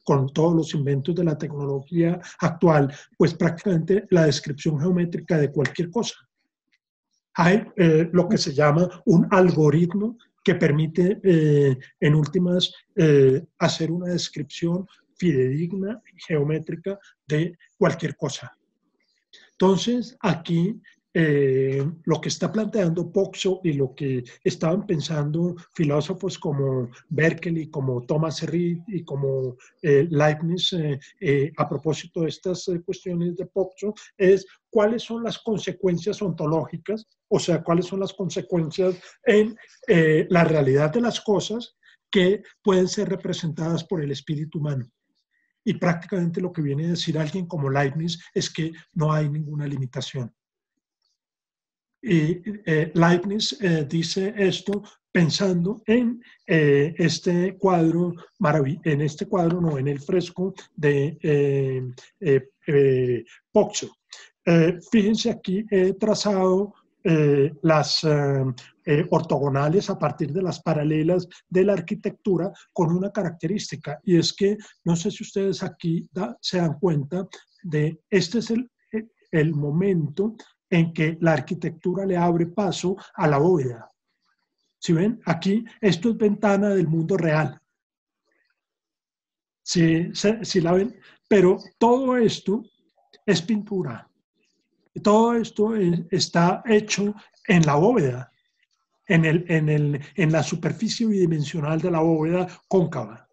con todos los inventos de la tecnología actual, pues prácticamente la descripción geométrica de cualquier cosa. Hay lo que se llama un algoritmo que permite, en últimas, hacer una descripción fidedigna, geométrica de cualquier cosa. Entonces, aquí lo que está planteando Poccio y lo que estaban pensando filósofos como Berkeley, como Thomas Reid y como Leibniz a propósito de estas cuestiones de Poccio es cuáles son las consecuencias ontológicas, o sea, cuáles son las consecuencias en la realidad de las cosas que pueden ser representadas por el espíritu humano. Y prácticamente lo que viene a decir alguien como Leibniz es que no hay ninguna limitación. Y Leibniz dice esto pensando en este cuadro, en el fresco de Poggio. Fíjense aquí he trazado las ortogonales a partir de las paralelas de la arquitectura con una característica, y es que no sé si ustedes aquí se dan cuenta de este es el momento en que la arquitectura le abre paso a la bóveda. ¿Sí ven? Aquí esto es ventana del mundo real. ¿Sí la ven? Pero todo esto es pintura. Todo esto está hecho en la bóveda, en la superficie bidimensional de la bóveda cóncava.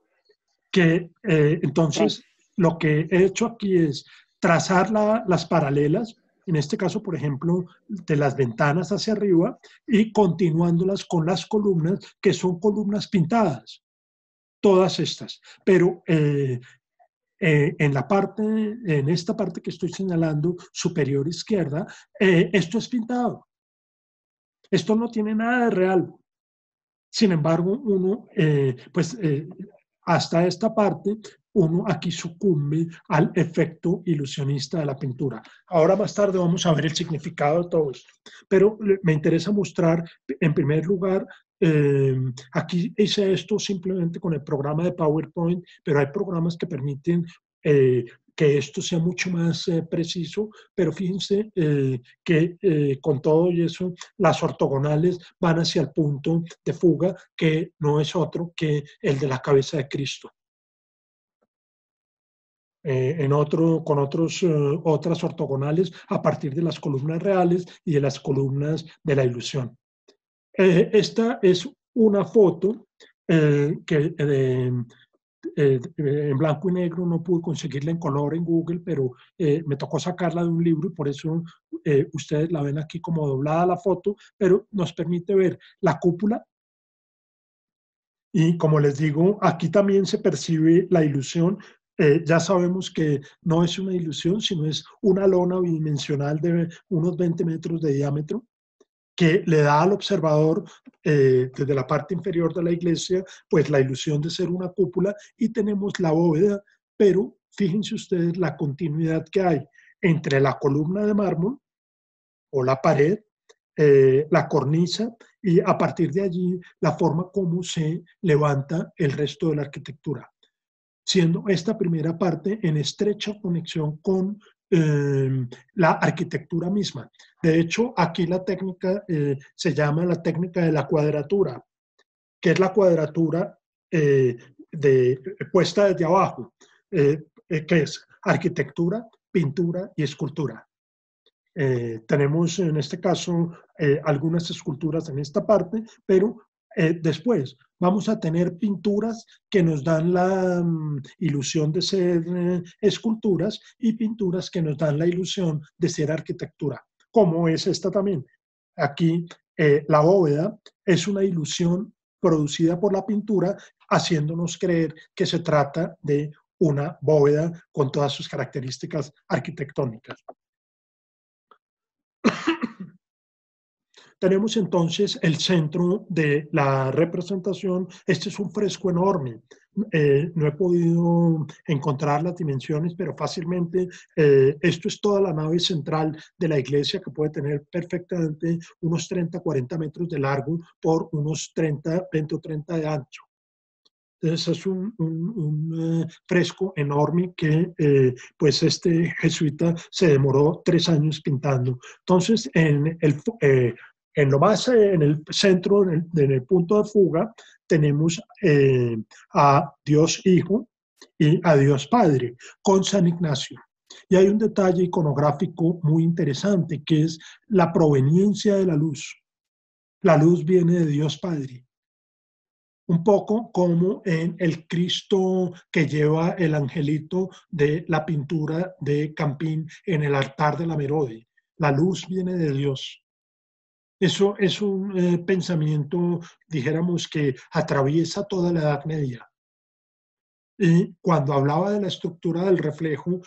Que entonces lo que he hecho aquí es trazar las paralelas, en este caso, por ejemplo, de las ventanas hacia arriba y continuándolas con las columnas, que son columnas pintadas, todas estas. Pero en esta parte que estoy señalando, superior izquierda, esto es pintado. Esto no tiene nada de real. Sin embargo, uno, hasta esta parte, uno aquí sucumbe al efecto ilusionista de la pintura. Ahora más tarde vamos a ver el significado de todo esto. Pero me interesa mostrar, en primer lugar, aquí hice esto simplemente con el programa de PowerPoint, pero hay programas que permiten que esto sea mucho más preciso, pero fíjense que con todo y eso, las ortogonales van hacia el punto de fuga, que no es otro que el de la cabeza de Cristo. Con otras ortogonales a partir de las columnas reales y de las columnas de la ilusión. Esta es una foto en blanco y negro, no pude conseguirla en color en Google, pero me tocó sacarla de un libro y por eso ustedes la ven aquí como doblada la foto, pero nos permite ver la cúpula. Y como les digo, aquí también se percibe la ilusión. Ya sabemos que no es una ilusión, sino es una lona bidimensional de unos 20 metros de diámetro, que le da al observador desde la parte inferior de la iglesia, pues la ilusión de ser una cúpula, y tenemos la bóveda, pero fíjense ustedes la continuidad que hay entre la columna de mármol o la pared, la cornisa, y a partir de allí la forma como se levanta el resto de la arquitectura, siendo esta primera parte en estrecha conexión con la arquitectura misma. De hecho, aquí la técnica se llama la técnica de la cuadratura, que es la cuadratura puesta desde abajo, que es arquitectura, pintura y escultura. Tenemos en este caso algunas esculturas en esta parte, pero después vamos a tener pinturas que nos dan la ilusión de ser esculturas y pinturas que nos dan la ilusión de ser arquitectura, como es esta también. Aquí la bóveda es una ilusión producida por la pintura, haciéndonos creer que se trata de una bóveda con todas sus características arquitectónicas. Tenemos entonces el centro de la representación. Este es un fresco enorme. No he podido encontrar las dimensiones, pero fácilmente esto es toda la nave central de la iglesia, que puede tener perfectamente unos 30, 40 metros de largo por unos 30, 20 o 30 de ancho. Entonces es un fresco enorme que pues este jesuita se demoró 3 años pintando. Entonces en el centro, en el punto de fuga, tenemos a Dios Hijo y a Dios Padre con San Ignacio. Y hay un detalle iconográfico muy interesante, que es la proveniencia de la luz. La luz viene de Dios Padre. Un poco como en el Cristo que lleva el angelito de la pintura de Campín en el altar de la Merode. La luz viene de Dios. Eso es un pensamiento, dijéramos, que atraviesa toda la Edad Media. Y cuando hablaba de la estructura del reflejo,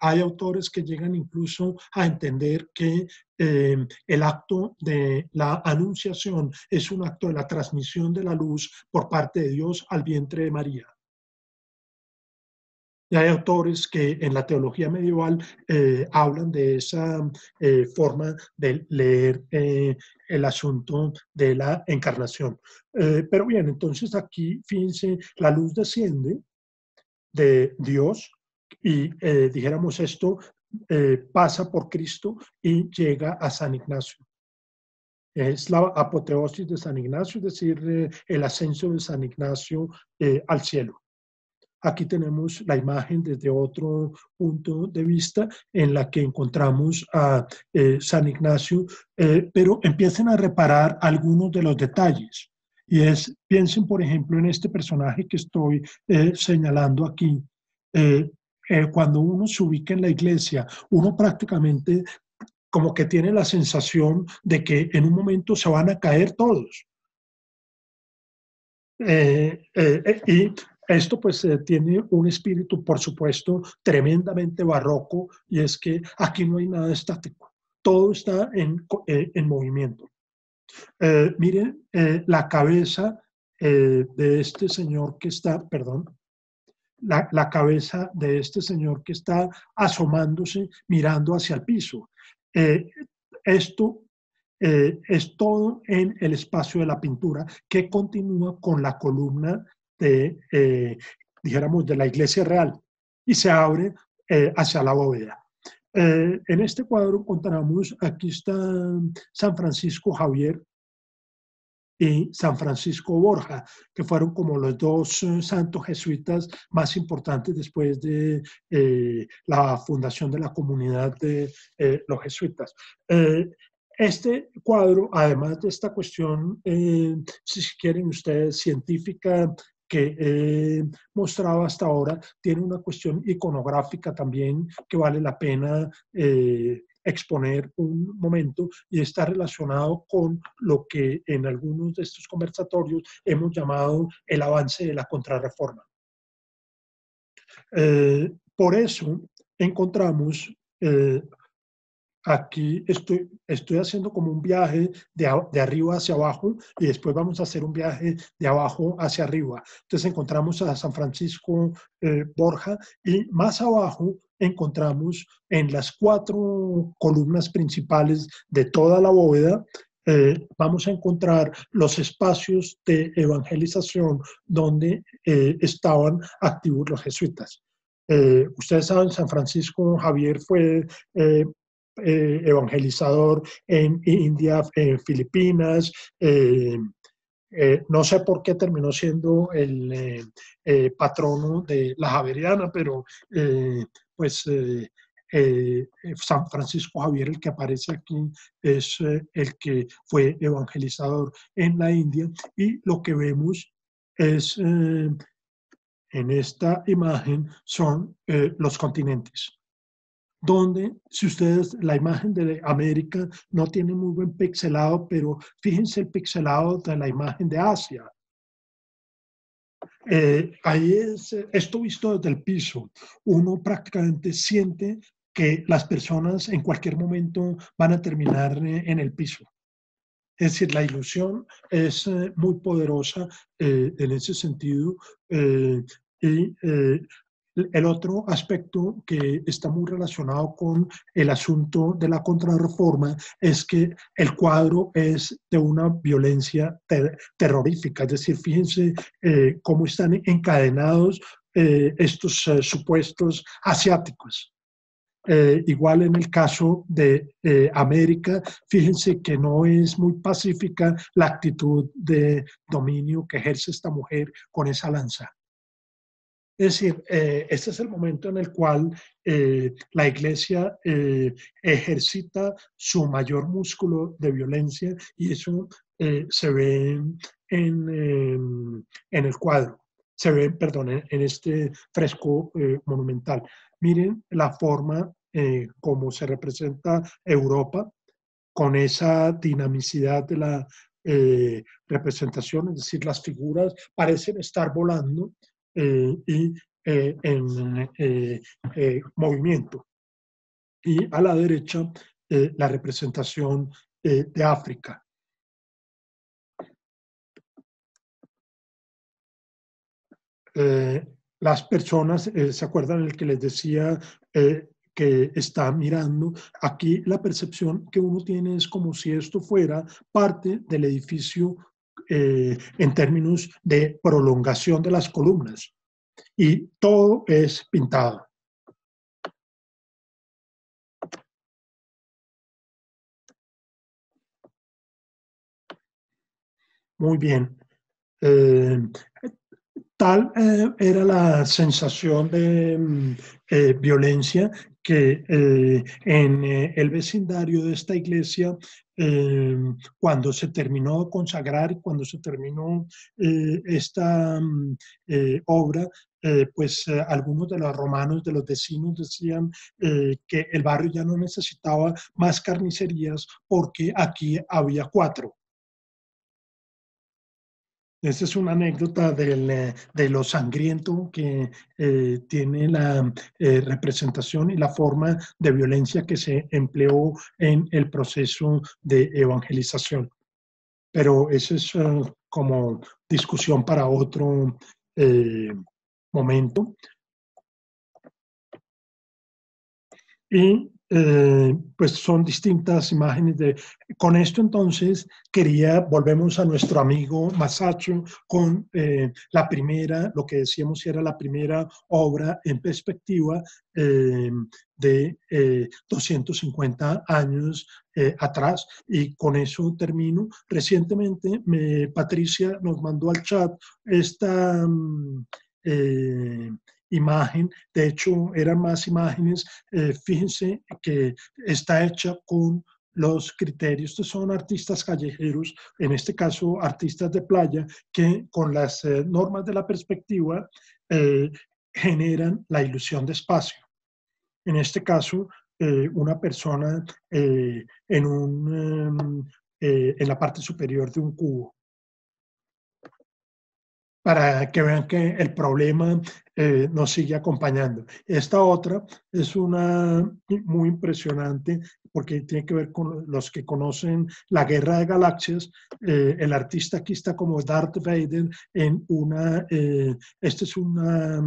hay autores que llegan incluso a entender que el acto de la anunciación es un acto de la transmisión de la luz por parte de Dios al vientre de María. Y hay autores que en la teología medieval hablan de esa forma de leer el asunto de la encarnación. Pero bien, entonces aquí, fíjense, la luz desciende de Dios y dijéramos esto, pasa por Cristo y llega a San Ignacio. Es la apoteosis de San Ignacio, es decir, el ascenso de San Ignacio al cielo. Aquí tenemos la imagen desde otro punto de vista en la que encontramos a San Ignacio, pero empiecen a reparar algunos de los detalles. Y piensen, por ejemplo, en este personaje que estoy señalando aquí. Cuando uno se ubica en la iglesia, uno prácticamente como que tiene la sensación de que en un momento se van a caer todos. Y esto pues tiene un espíritu, por supuesto, tremendamente barroco, y es que aquí no hay nada estático, todo está en movimiento. Miren la cabeza de este señor que está, perdón, la cabeza de este señor que está asomándose, mirando hacia el piso. Esto es todo en el espacio de la pintura que continúa con la columna de, dijéramos, de la iglesia real y se abre hacia la bóveda. En este cuadro encontramos, aquí está San Francisco Javier y San Francisco Borja, que fueron como los dos santos jesuitas más importantes después de la fundación de la comunidad de los jesuitas. Este cuadro, además de esta cuestión, si quieren ustedes, científica, que he mostrado hasta ahora, tiene una cuestión iconográfica también que vale la pena exponer un momento, y está relacionado con lo que en algunos de estos conversatorios hemos llamado el avance de la contrarreforma. Por eso encontramos aquí estoy haciendo como un viaje de arriba hacia abajo, y después vamos a hacer un viaje de abajo hacia arriba. Entonces encontramos a San Francisco Borja, y más abajo encontramos en las 4 columnas principales de toda la bóveda, vamos a encontrar los espacios de evangelización donde estaban activos los jesuitas. Ustedes saben, San Francisco Javier fue evangelizador en India, en Filipinas. No sé por qué terminó siendo el patrono de la Javeriana, pero pues San Francisco Javier, el que aparece aquí, es el que fue evangelizador en la India, y lo que vemos es en esta imagen son los continentes, donde, si ustedes, la imagen de América no tiene muy buen pixelado, pero fíjense el pixelado de la imagen de Asia. Ahí es esto visto desde el piso. Uno prácticamente siente que las personas en cualquier momento van a terminar en el piso. Es decir, la ilusión es muy poderosa en ese sentido. Y el otro aspecto que está muy relacionado con el asunto de la contrarreforma es que el cuadro es de una violencia terrorífica. Es decir, fíjense cómo están encadenados estos supuestos asiáticos. Igual en el caso de América, fíjense que no es muy pacífica la actitud de dominio que ejerce esta mujer con esa lanza. Es decir, este es el momento en el cual la iglesia ejercita su mayor músculo de violencia, y eso se ve en el cuadro, se ve, perdón, en este fresco monumental. Miren la forma como se representa Europa, con esa dinamicidad de la representación, es decir, las figuras parecen estar volando. y en movimiento. Y a la derecha, la representación de África. Las personas, ¿se acuerdan el que les decía que está mirando? Aquí la percepción que uno tiene es como si esto fuera parte del edificio en términos de prolongación de las columnas. Y todo es pintado. Muy bien. Tal era la sensación de violencia que en el vecindario de esta iglesia, cuando se terminó de consagrar y cuando se terminó esta obra, pues algunos de los romanos, de los vecinos, decían que el barrio ya no necesitaba más carnicerías porque aquí había 4. Esta es una anécdota de lo sangriento que tiene la representación y la forma de violencia que se empleó en el proceso de evangelización. Pero eso es como discusión para otro momento. Y pues son distintas imágenes. Con esto entonces volvemos a nuestro amigo Masaccio con la primera, lo que decíamos era la primera obra en perspectiva de 250 años atrás. Y con eso termino. Recientemente Patricia nos mandó al chat esta imagen. De hecho, eran más imágenes. Fíjense que está hecha con los criterios. Estos son artistas callejeros, en este caso artistas de playa, que con las normas de la perspectiva generan la ilusión de espacio. En este caso, una persona en la parte superior de un cubo. Para que vean que el problema nos sigue acompañando. Esta otra es una muy impresionante porque tiene que ver con los que conocen la Guerra de Galaxias. El artista aquí está como Darth Vader en una... este es una...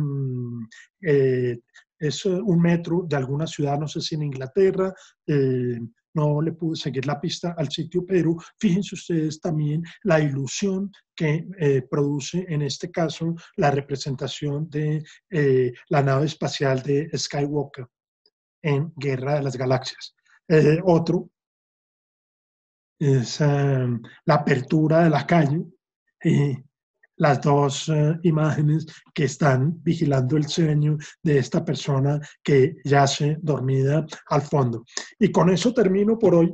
es un metro de alguna ciudad, no sé si en Inglaterra, no le pude seguir la pista al sitio, pero fíjense ustedes también la ilusión que produce en este caso la representación de la nave espacial de Skywalker en Guerra de las Galaxias. Otro es la apertura de la calle y las dos imágenes que están vigilando el sueño de esta persona que yace dormida al fondo. Y con eso termino por hoy.